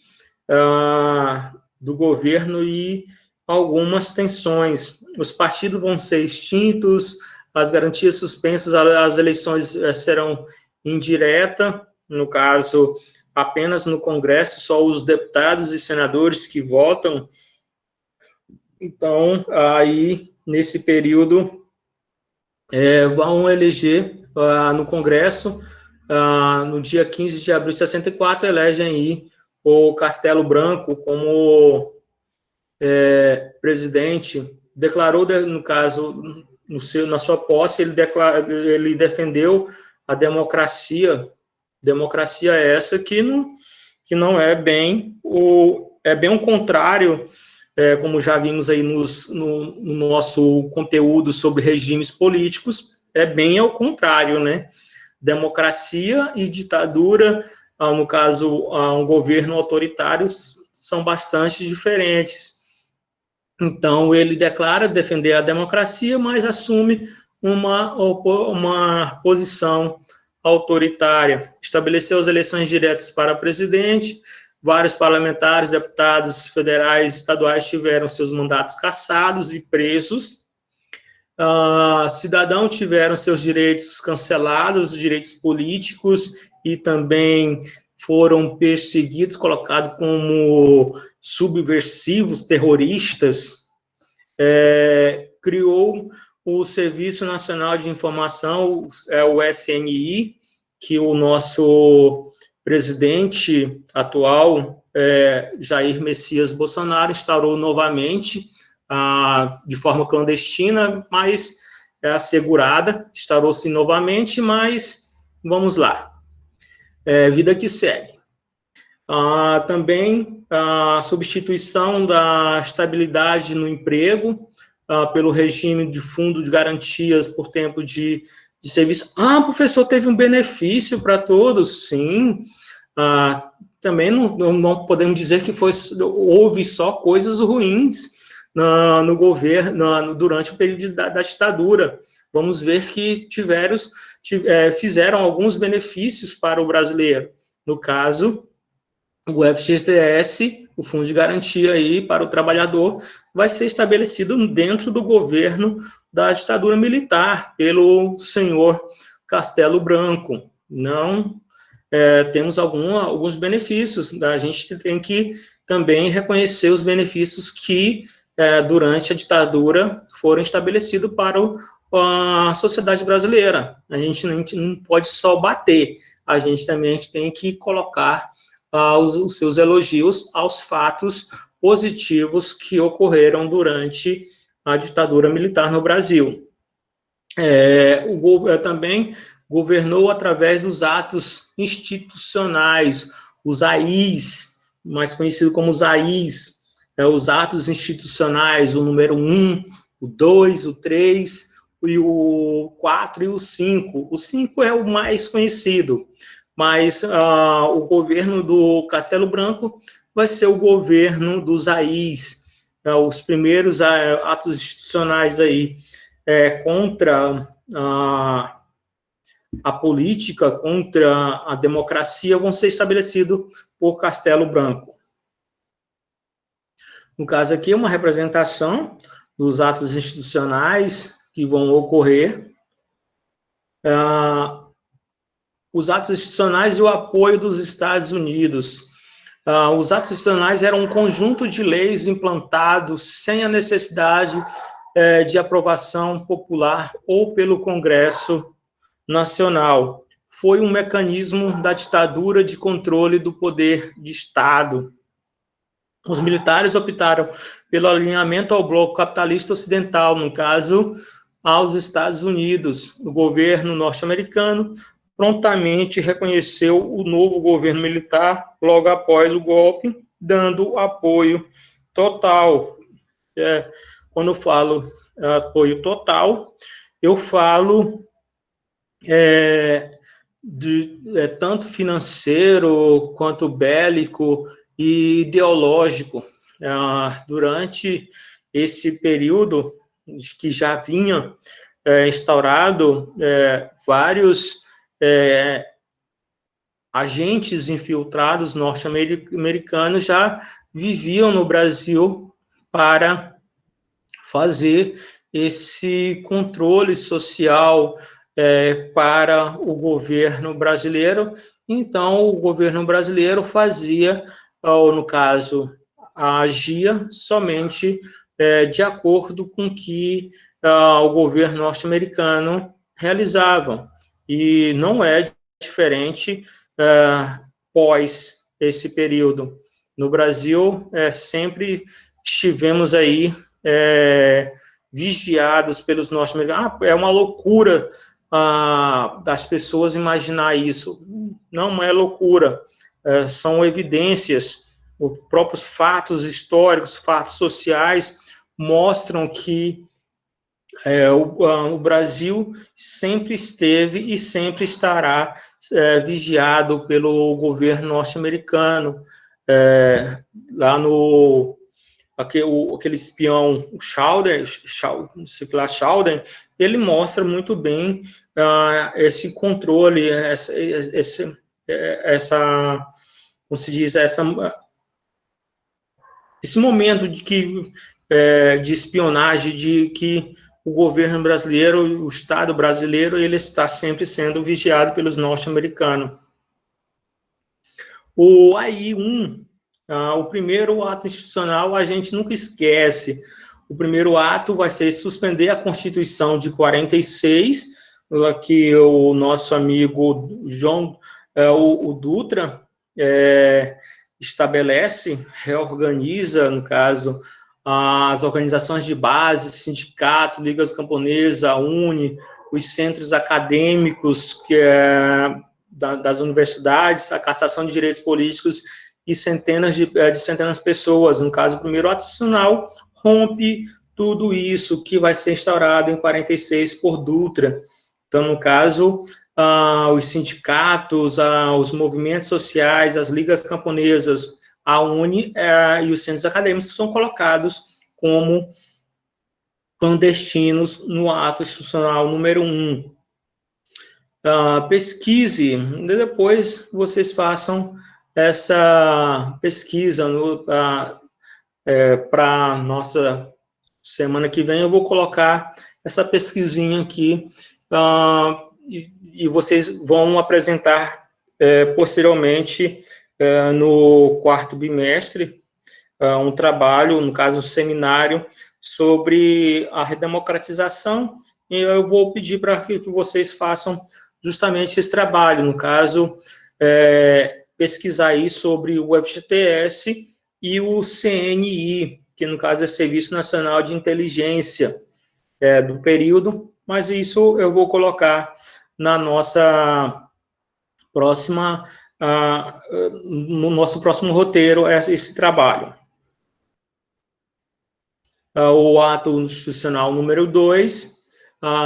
do governo e algumas tensões. Os partidos vão ser extintos, as garantias suspensas, as eleições serão indiretas, no caso, apenas no Congresso, só os deputados e senadores que votam. Então, aí, nesse período, vão eleger no Congresso, no dia 15 de abril de 64, elegem aí o Castelo Branco como presidente. Declarou, no caso, na sua posse, ele defendeu a democracia essa que não é bem o contrário, como já vimos aí no nosso conteúdo sobre regimes políticos, é bem ao contrário, né? Democracia e ditadura, no caso, um governo autoritário, são bastante diferentes. Então, ele declara defender a democracia, mas assume uma posição autoritária. Estabeleceu as eleições diretas para presidente, vários parlamentares, deputados federais e estaduais tiveram seus mandatos cassados e presos. Cidadãos tiveram seus direitos cancelados, direitos políticos, e também foram perseguidos, colocados como subversivos, terroristas. Criou o Serviço Nacional de Informação, o SNI, que o nosso presidente atual, Jair Messias Bolsonaro, instaurou novamente, de forma clandestina, mas assegurada, instaurou-se novamente, mas vamos lá. Vida que segue. Também a substituição da estabilidade no emprego pelo regime de fundo de garantias por tempo de serviço. Professor, teve um benefício para todos? Sim. Também não podemos dizer que houve só coisas ruins no governo durante o período da ditadura. Vamos ver que fizeram alguns benefícios para o brasileiro. No caso, o FGTS, o Fundo de Garantia aí para o trabalhador, vai ser estabelecido dentro do governo da ditadura militar, pelo senhor Castelo Branco. Não temos alguns benefícios, a gente tem que também reconhecer os benefícios que, durante a ditadura, foram estabelecidos para a sociedade brasileira. A gente não pode só bater, a gente também tem que colocar os seus elogios aos fatos positivos que ocorreram durante a ditadura militar no Brasil. Também governou através dos atos institucionais, os AIs, mais conhecido como os AIs, os atos institucionais, o número 1, o 2, o 3, e o 4 e o 5. O 5 é o mais conhecido, mas o governo do Castelo Branco vai ser o governo dos AIs, os primeiros atos institucionais aí contra a política, contra a democracia, vão ser estabelecidos por Castelo Branco. No caso aqui, uma representação dos atos institucionais que vão ocorrer. Os atos institucionais e o apoio dos Estados Unidos. Os atos institucionais eram um conjunto de leis implantados sem a necessidade de aprovação popular ou pelo Congresso Nacional. Foi um mecanismo da ditadura de controle do poder de Estado. Os militares optaram pelo alinhamento ao bloco capitalista ocidental, no caso, aos Estados Unidos. O governo norte-americano prontamente reconheceu o novo governo militar logo após o golpe, dando apoio total. Quando eu falo apoio total, eu falo tanto financeiro quanto bélico e ideológico. Durante esse período que já vinha instaurado, vários agentes infiltrados norte-americanos já viviam no Brasil para fazer esse controle social para o governo brasileiro. Então, o governo brasileiro fazia, ou no caso, agia somente de acordo com o que o governo norte-americano realizava. E não é diferente pós esse período. No Brasil, sempre estivemos aí vigiados pelos norte-americanos. É uma loucura das pessoas imaginar isso. Não é loucura, são evidências. Os próprios fatos históricos, fatos sociais, mostram que o Brasil sempre esteve e sempre estará vigiado pelo governo norte-americano. Lá no aquele espião, o Schauder, ele mostra muito bem esse controle, essa, como se diz, esse momento de espionagem, de que o governo brasileiro, o Estado brasileiro, ele está sempre sendo vigiado pelos norte-americanos. O AI-1, o primeiro ato institucional, a gente nunca esquece. O primeiro ato vai ser suspender a Constituição de 46, que o nosso amigo o Dutra estabelece, reorganiza, no caso, as organizações de base, sindicatos, ligas camponesas, a UNE, os centros acadêmicos das universidades, a cassação de direitos políticos e centenas de centenas de pessoas. No caso, o primeiro ato institucional rompe tudo isso que vai ser instaurado em 46 por Dutra. Então, no caso, os sindicatos, os movimentos sociais, as ligas camponesas, a UNE e os centros acadêmicos são colocados como clandestinos no ato institucional número 1. Pesquise, depois vocês façam essa pesquisa para a nossa semana que vem. Eu vou colocar essa pesquisinha aqui e vocês vão apresentar posteriormente no quarto bimestre um trabalho, no caso, um seminário, sobre a redemocratização, e eu vou pedir para que vocês façam justamente esse trabalho, no caso, pesquisar aí sobre o FGTS e o CNI, que no caso é Serviço Nacional de Inteligência do período, mas isso eu vou colocar na nossa próxima, no nosso próximo roteiro, esse trabalho. O ato institucional número 2,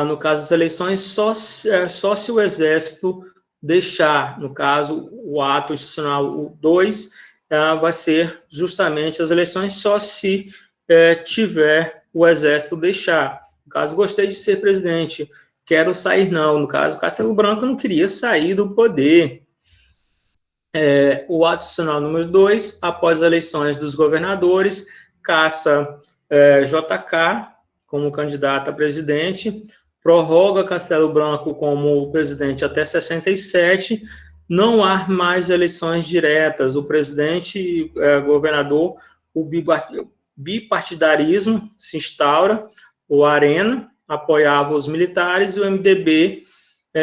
no caso das eleições, só se o Exército deixar, no caso, o ato institucional 2, vai ser justamente as eleições só se tiver o Exército deixar. No caso, gostei de ser presidente, quero sair não. No caso, Castelo Branco não queria sair do poder. O ato institucional número 2, após as eleições dos governadores, caça JK como candidato a presidente, prorroga Castelo Branco como presidente até 67, não há mais eleições diretas, o presidente e governador, o bipartidarismo se instaura, o Arena apoiava os militares e o MDB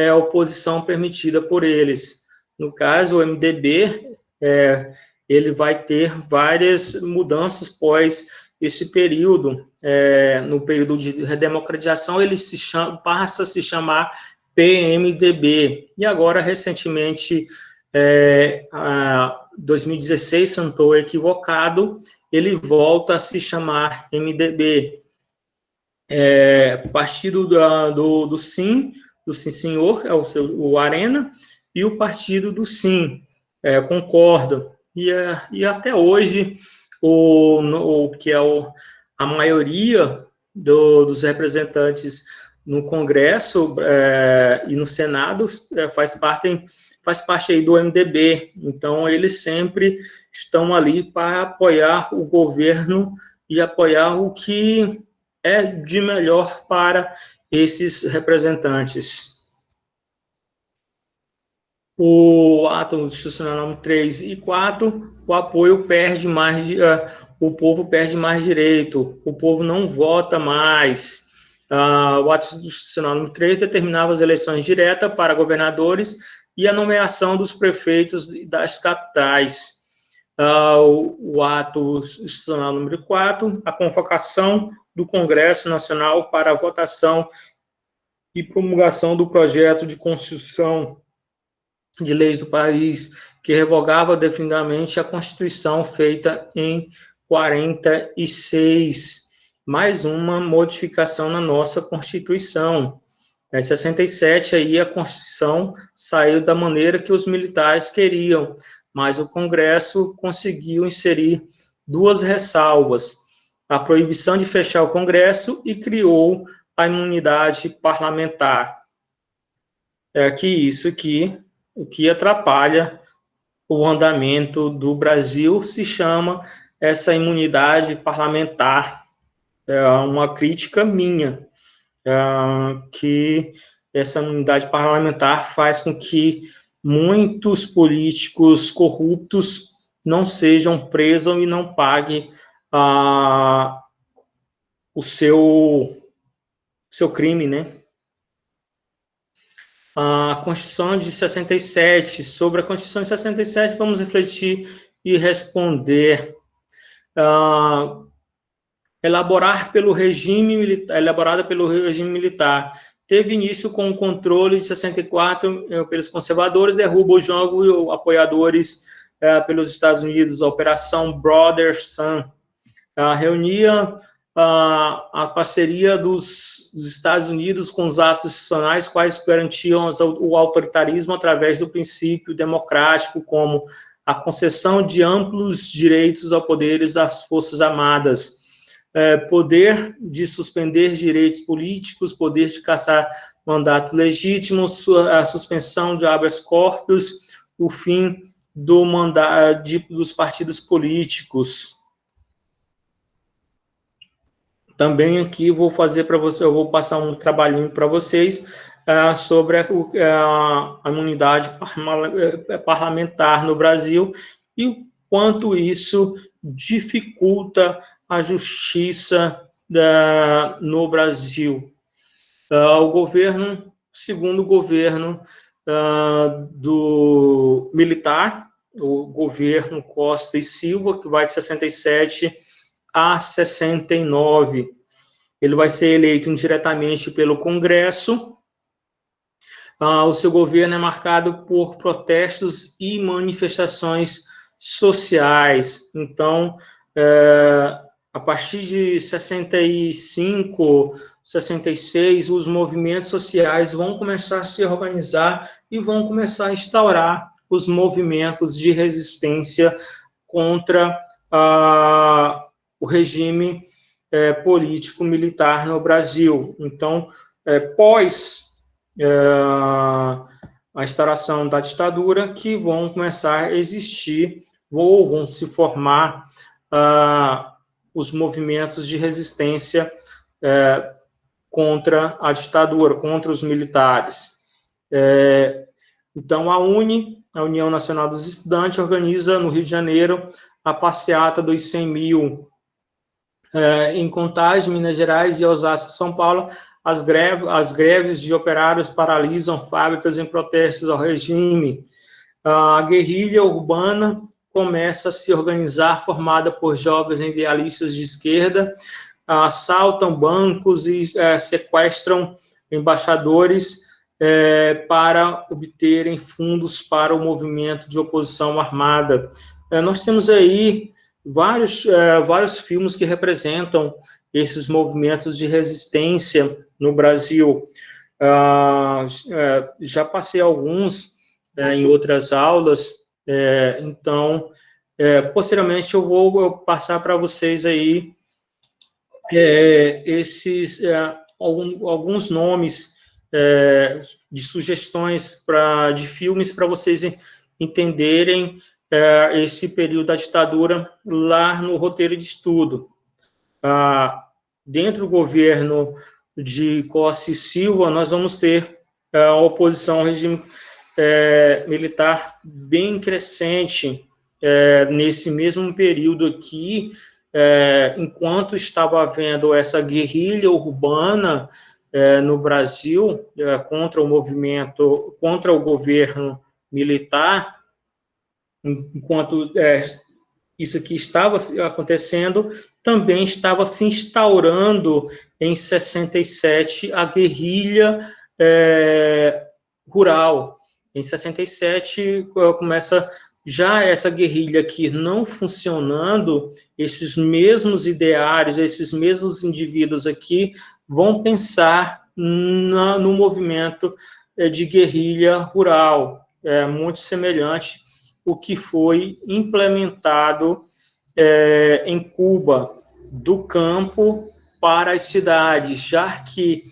a oposição permitida por eles. No caso, o MDB, ele vai ter várias mudanças pós esse período. No período de redemocratização, ele passa a se chamar PMDB. E agora, recentemente, 2016, se não estou equivocado, ele volta a se chamar MDB. Partido do Sim, Senhor, o Arena, e o partido do Sim, concorda. E até hoje, que é a maioria dos representantes no Congresso e no Senado faz parte aí do MDB. Então, eles sempre estão ali para apoiar o governo e apoiar o que é de melhor para esses representantes. O ato institucional número 3 e 4, o apoio perde mais, o povo perde mais direito, o povo não vota mais. O ato institucional número 3 determinava as eleições diretas para governadores e a nomeação dos prefeitos das capitais. O ato institucional número 4, a convocação do Congresso Nacional para a votação e promulgação do projeto de Constituição de leis do país, que revogava definitivamente a Constituição feita em 46. mais uma modificação na nossa Constituição. Em 67, aí, a Constituição saiu da maneira que os militares queriam, mas o Congresso conseguiu inserir duas ressalvas: a proibição de fechar o Congresso e criou a imunidade parlamentar. É que isso aqui, o que atrapalha o andamento do Brasil, se chama essa imunidade parlamentar. É uma crítica minha, que essa imunidade parlamentar faz com que muitos políticos corruptos não sejam presos e não paguem o seu crime, né? A Constituição de 67, sobre a Constituição de 67, vamos refletir e responder. Elaborada pelo regime militar, teve início com o controle de 64 pelos conservadores, derruba o jogo e apoiadores pelos Estados Unidos, a Operação Brother Sun, reunia a parceria dos Estados Unidos com os atos institucionais, quais garantiam o autoritarismo através do princípio democrático, como a concessão de amplos direitos a poderes das Forças Armadas, poder de suspender direitos políticos, poder de cassar mandatos legítimos, a suspensão de habeas corpus, o fim do mandato dos partidos políticos. Também aqui vou fazer para você, eu vou passar um trabalhinho para vocês sobre a imunidade parlamentar no Brasil e o quanto isso dificulta a justiça no Brasil. O governo, segundo o governo do militar, o governo Costa e Silva, que vai de 67 a 69. Ele vai ser eleito indiretamente pelo Congresso. O seu governo é marcado por protestos e manifestações sociais. Então, a partir de 65, 66, os movimentos sociais vão começar a se organizar e vão começar a instaurar os movimentos de resistência contra o regime político-militar no Brasil. Então, pós a instauração da ditadura, que vão começar a existir, vão se formar os movimentos de resistência contra a ditadura, contra os militares. Então, a União Nacional dos Estudantes, organiza no Rio de Janeiro a passeata dos 100 mil. Em Contagem, Minas Gerais e Osasco, São Paulo, as greves de operários paralisam fábricas em protestos ao regime. A guerrilha urbana começa a se organizar, formada por jovens idealistas de esquerda, assaltam bancos e sequestram embaixadores para obterem fundos para o movimento de oposição armada. Nós temos aí vários filmes que representam esses movimentos de resistência no Brasil. Já passei alguns em outras aulas, então, posteriormente eu vou passar para vocês aí alguns nomes de sugestões de filmes para vocês entenderem esse período da ditadura lá no roteiro de estudo. Dentro do governo de Costa e Silva, nós vamos ter a oposição ao regime militar bem crescente nesse mesmo período aqui, enquanto estava havendo essa guerrilha urbana no Brasil contra o movimento, contra o governo militar. Enquanto isso aqui estava acontecendo, também estava se instaurando em 67 a guerrilha rural. Em 67 começa Já essa guerrilha aqui não funcionando, esses mesmos ideários, esses mesmos indivíduos aqui vão pensar no movimento de guerrilha rural, muito semelhante ao que foi implementado em Cuba, do campo para as cidades, já que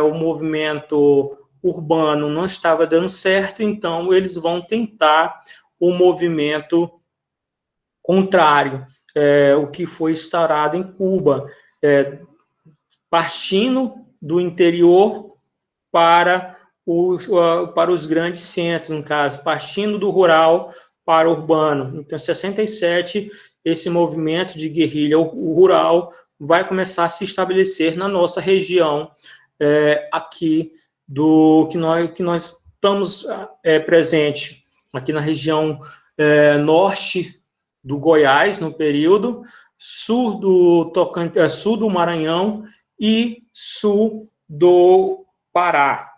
o movimento urbano não estava dando certo, então eles vão tentar o movimento contrário, o que foi instaurado em Cuba, partindo do interior para os grandes centros, no caso, partindo do rural para o urbano. Então, em 67, esse movimento de guerrilha rural vai começar a se estabelecer na nossa região, aqui do que nós estamos presente, aqui na região norte do Goiás, no período, sul do Maranhão e sul do Pará.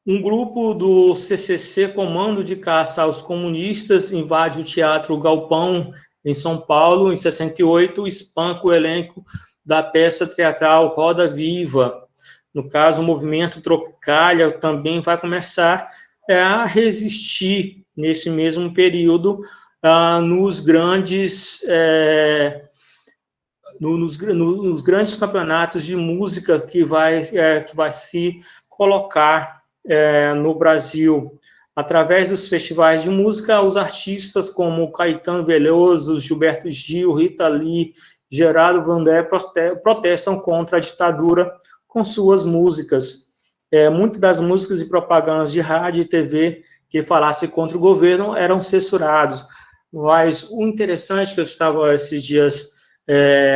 Um grupo do CCC, Comando de Caça aos Comunistas, invade o Teatro Galpão, em São Paulo, em 68, espanca o elenco da peça teatral Roda Viva. No caso, o movimento Tropicália também vai começar a resistir, nesse mesmo período, nos grandes campeonatos de música que vai se colocar no Brasil. Através dos festivais de música, os artistas como Caetano Veloso, Gilberto Gil, Rita Lee, Geraldo Vandré protestam contra a ditadura com suas músicas. Muitas das músicas e propagandas de rádio e TV que falassem contra o governo eram censurados. Mas o interessante que eu estava esses dias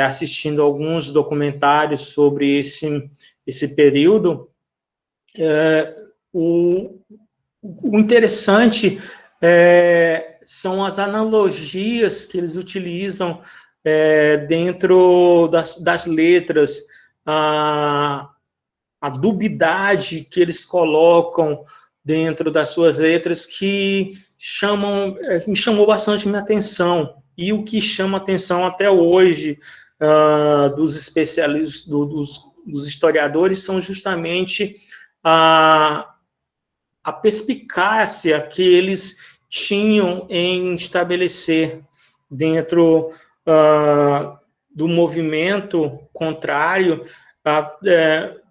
assistindo alguns documentários sobre esse período, o interessante são as analogias que eles utilizam dentro das letras, a dubidade que eles colocam dentro das suas letras, que me chamou bastante minha atenção, e o que chama atenção até hoje dos especialistas, dos historiadores, são justamente a perspicácia que eles tinham em estabelecer dentro do movimento contrário,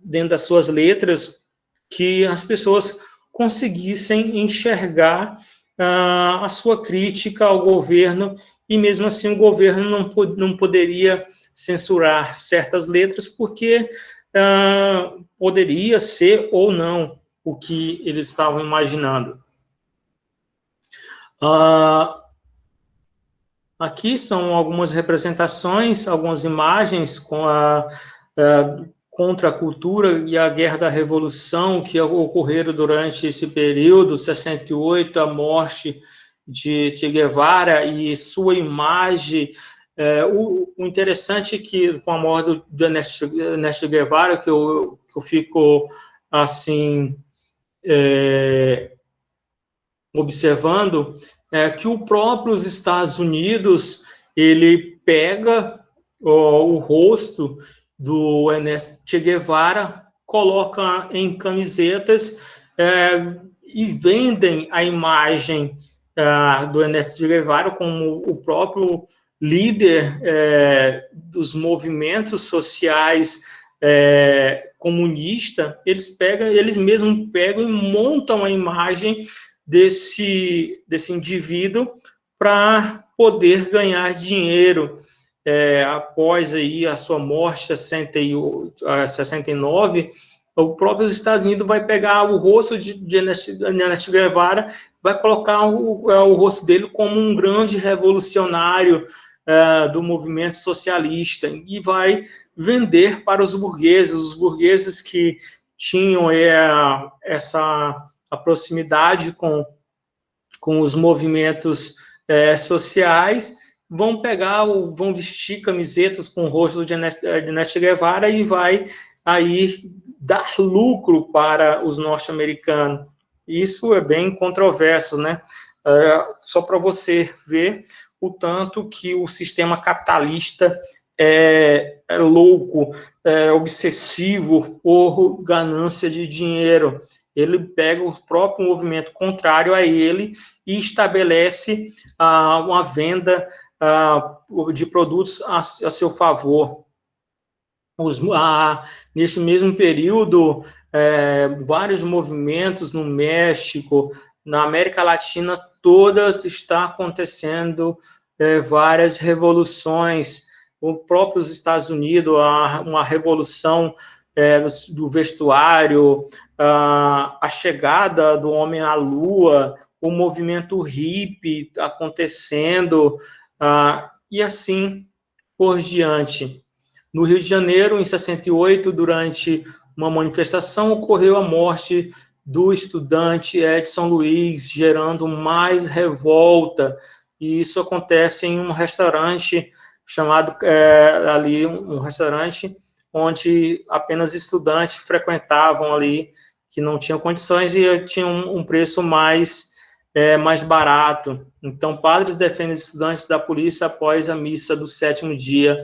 dentro das suas letras, que as pessoas conseguissem enxergar a sua crítica ao governo, e mesmo assim o governo não poderia censurar certas letras, porque poderia ser ou não o que eles estavam imaginando. Aqui são algumas representações, algumas imagens contra a cultura e a Guerra da Revolução que ocorreram durante esse período, 68, a morte de Che Guevara e sua imagem. O interessante é que, com a morte do Ernesto Guevara, que eu fico assim observando, que o próprio Estados Unidos, ele pega o rosto do Ernesto Che Guevara, coloca em camisetas e vendem a imagem do Ernesto Che Guevara como o próprio líder dos movimentos sociais comunista. Eles mesmos pegam e montam a imagem desse indivíduo para poder ganhar dinheiro. Após aí a sua morte em 69, o próprio Estados Unidos vai pegar o rosto de Ernesto Guevara, vai colocar o rosto dele como um grande revolucionário do movimento socialista, e vai vender para os burgueses que tinham essa proximidade com os movimentos sociais, vão vestir camisetas com o rosto de Ernesto Guevara, e vai aí dar lucro para os norte-americanos. Isso é bem controverso, né? Só para você ver o tanto que o sistema capitalista é louco, é obsessivo por ganância de dinheiro. Ele pega o próprio movimento contrário a ele e estabelece uma venda de produtos a seu favor. Neste mesmo período, vários movimentos no México, na América Latina toda está acontecendo várias revoluções. Os próprios Estados Unidos, uma revolução do vestuário, a chegada do homem à Lua, o movimento hippie acontecendo, e assim por diante. No Rio de Janeiro, em 68, durante uma manifestação, ocorreu a morte do estudante Edson Luiz, gerando mais revolta. E isso acontece em um restaurante chamado ali um restaurante onde apenas estudantes frequentavam ali, que não tinham condições e tinham um preço mais barato. Então, padres defendem estudantes da polícia após a missa do sétimo dia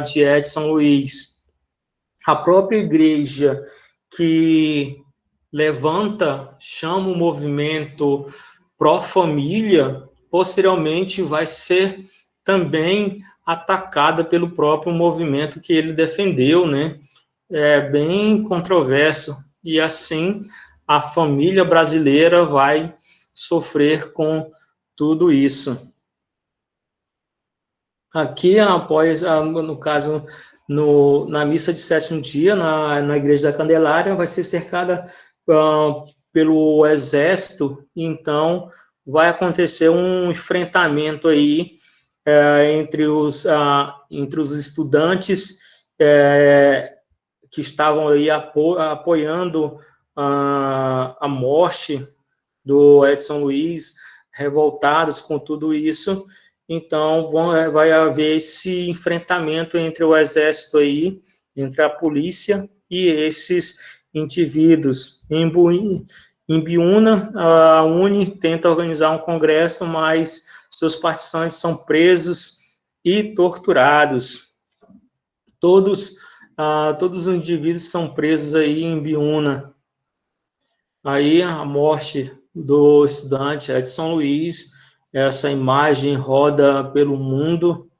de Edson Luiz. A própria igreja que chama o movimento pró-família, posteriormente vai ser também atacada pelo próprio movimento que ele defendeu, né? É bem controverso. E assim, a família brasileira vai sofrer com tudo isso. Aqui, após, no caso, na missa de sétimo dia, na Igreja da Candelária, vai ser cercada pelo exército, então vai acontecer um enfrentamento aí entre os estudantes que estavam aí apoiando a morte do Edson Luiz, revoltados com tudo isso. Então, vai haver esse enfrentamento entre o exército aí, entre a polícia e esses indivíduos. Em Biúna, a UNE tenta organizar um congresso, mas seus participantes são presos e torturados. Todos os indivíduos são presos aí em Biúna. Aí a morte do estudante Edson Luiz, essa imagem roda pelo mundo.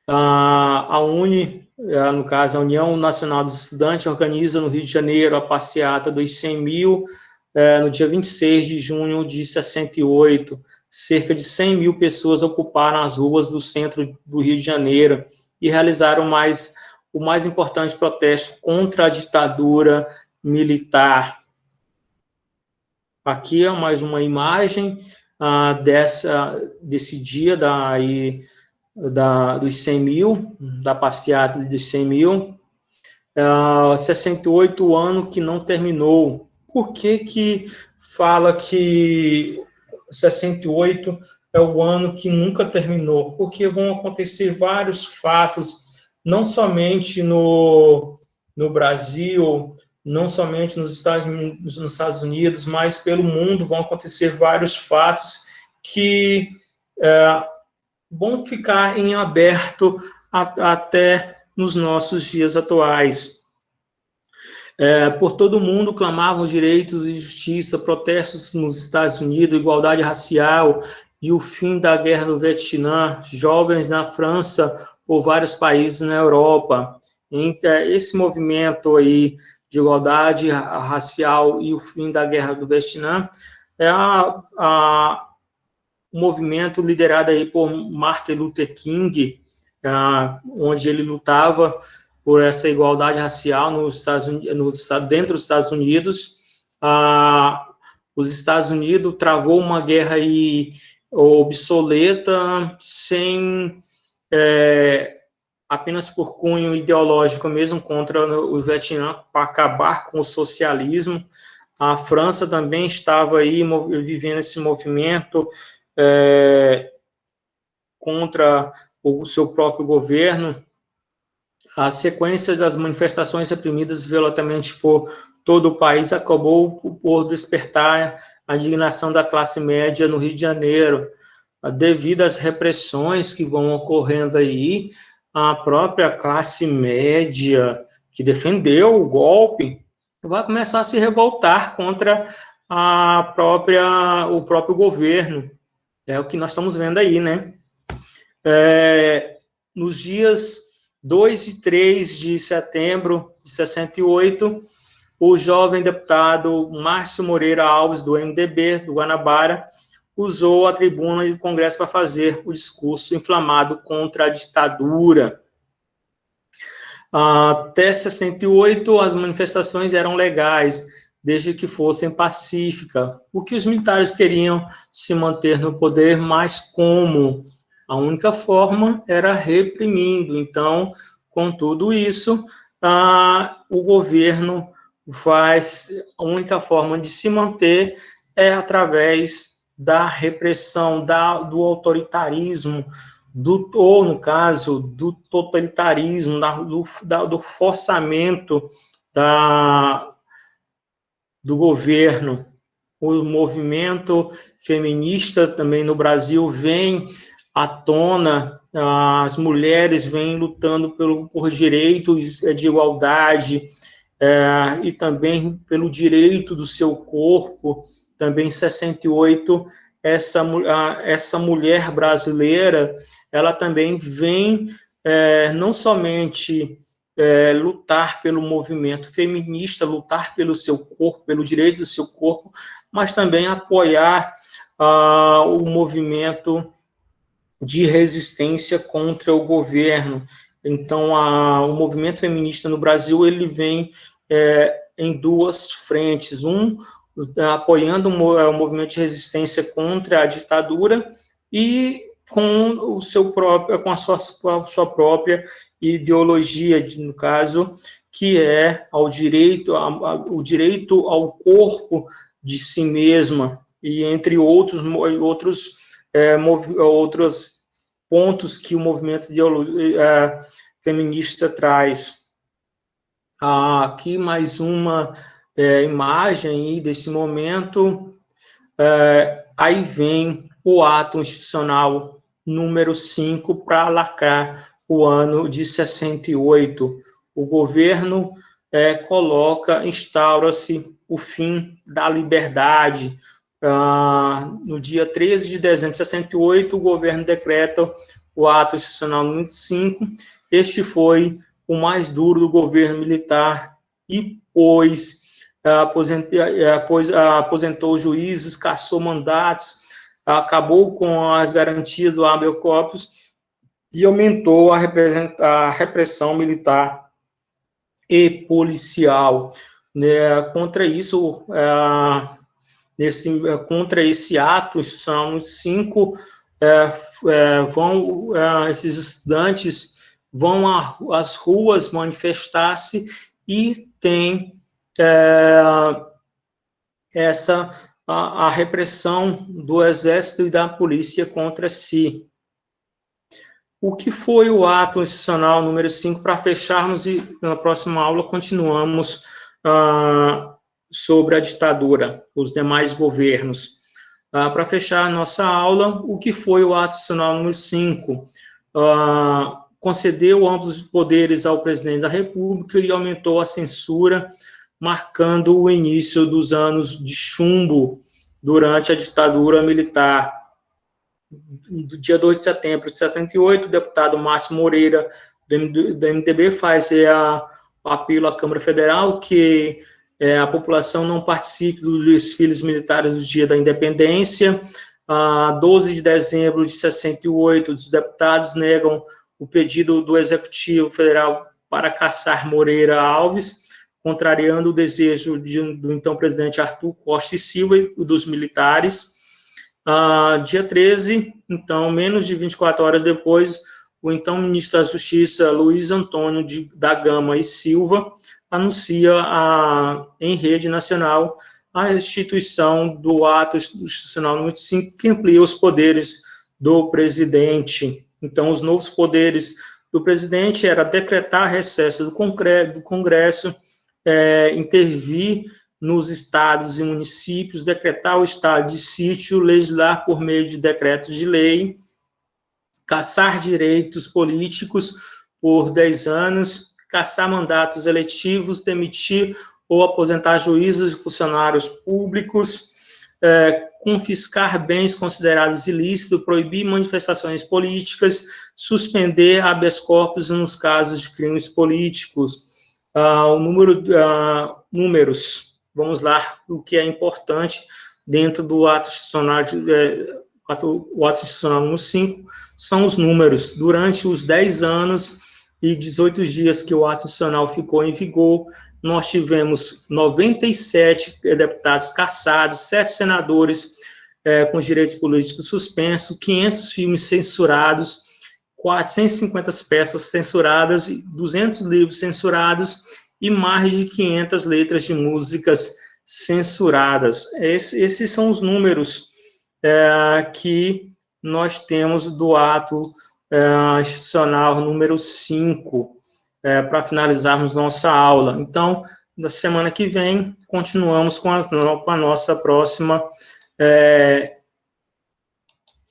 A UNE, no caso a União Nacional dos Estudantes, organiza no Rio de Janeiro a passeata dos 100 mil, no dia 26 de junho de 68. Cerca de 100 mil pessoas ocuparam as ruas do centro do Rio de Janeiro e realizaram o mais importante protesto contra a ditadura militar. Aqui é mais uma imagem desse dia dos 100 mil, da passeata dos 100 mil. 68, o ano que não terminou. Por que fala que 68 é o ano que nunca terminou? Porque vão acontecer vários fatos, não somente no Brasil, não somente nos Estados Unidos, mas pelo mundo vão acontecer vários fatos que vão ficar em aberto até nos nossos dias atuais. Por todo o mundo clamavam direitos e justiça, protestos nos Estados Unidos, igualdade racial e o fim da guerra do Vietnã, jovens na França, por vários países na Europa. Esse movimento aí de igualdade racial e o fim da guerra do Vietnã é um movimento liderado aí por Martin Luther King, onde ele lutava por essa igualdade racial dentro dos Estados Unidos. Os Estados Unidos travou uma guerra aí obsoleta, apenas por cunho ideológico mesmo, contra o Vietnã, para acabar com o socialismo. A França também estava aí vivendo esse movimento contra o seu próprio governo. A sequência das manifestações reprimidas violentamente por todo o país acabou por despertar a indignação da classe média no Rio de Janeiro, devido às repressões que vão ocorrendo aí. A própria classe média que defendeu o golpe vai começar a se revoltar contra o próprio governo. É o que nós estamos vendo aí, né? Nos dias 2 e 3 de setembro de 68, o jovem deputado Márcio Moreira Alves, do MDB, do Guanabara, usou a tribuna do Congresso para fazer o discurso inflamado contra a ditadura. Até 68, as manifestações eram legais, desde que fossem pacíficas. O que os militares queriam se manter no poder, mas como? A única forma era reprimindo. Então, com tudo isso, o governo a única forma de se manter é através da repressão, do autoritarismo, ou no caso, do totalitarismo, do forçamento do governo. O movimento feminista também no Brasil vem à tona, as mulheres vêm lutando por direitos de igualdade, e também pelo direito do seu corpo. Também em 68, essa mulher brasileira, ela também vem não somente lutar pelo movimento feminista, lutar pelo seu corpo, pelo direito do seu corpo, mas também apoiar o movimento de resistência contra o governo. Então, o movimento feminista no Brasil, ele vem em duas frentes. Apoiando o movimento de resistência contra a ditadura e com a sua própria ideologia, no caso, que é o direito ao corpo de si mesma, e entre outros pontos que o movimento feminista traz. Aqui mais uma imagem desse momento. Aí vem o ato institucional número 5 para lacrar o ano de 68. O governo instaura-se o fim da liberdade. No dia 13 de dezembro de 68, o governo decreta o ato institucional número 5. Este foi o mais duro do governo militar e aposentou juízes, cassou mandatos, acabou com as garantias do habeas corpus e aumentou a repressão militar e policial. Contra isso, contra esse ato institucional número 5, esses estudantes vão às ruas manifestar-se e tem a repressão do exército e da polícia contra si. O que foi o ato institucional número 5, para fecharmos, e na próxima aula continuamos sobre a ditadura, os demais governos. Para fechar a nossa aula, o que foi o ato institucional número 5? Concedeu amplos poderes ao presidente da República e aumentou a censura, marcando o início dos anos de chumbo durante a ditadura militar. Do dia 2 de setembro de 78, o deputado Márcio Moreira, do MDB, faz o apelo à Câmara Federal que a população não participe dos desfiles militares do dia da independência. 12 de dezembro de 68, os deputados negam o pedido do Executivo Federal para caçar Moreira Alves, contrariando o desejo do então presidente Arthur Costa e Silva e dos militares. Dia 13, então, menos de 24 horas depois, o então ministro da Justiça, Luiz Antônio da Gama e Silva, anuncia em rede nacional a instituição do ato institucional número 5, que amplia os poderes do presidente. Então, os novos poderes do presidente era decretar recesso do Congresso, intervir nos estados e municípios, decretar o estado de sítio, legislar por meio de decreto de lei, cassar direitos políticos por 10 anos, cassar mandatos eletivos, demitir ou aposentar juízes e funcionários públicos, confiscar bens considerados ilícitos, proibir manifestações políticas, suspender habeas corpus nos casos de crimes políticos. Números, vamos lá, o que é importante dentro do ato institucional, o ato institucional número 5, são os números. Durante os 10 anos e 18 dias que o ato institucional ficou em vigor, nós tivemos 97 deputados cassados, 7 senadores com direitos políticos suspensos, 500 filmes censurados, 450 peças censuradas, 200 livros censurados e mais de 500 letras de músicas censuradas. Esses são os números que nós temos do ato institucional número 5, para finalizarmos nossa aula. Então, na semana que vem, continuamos com a nossa próxima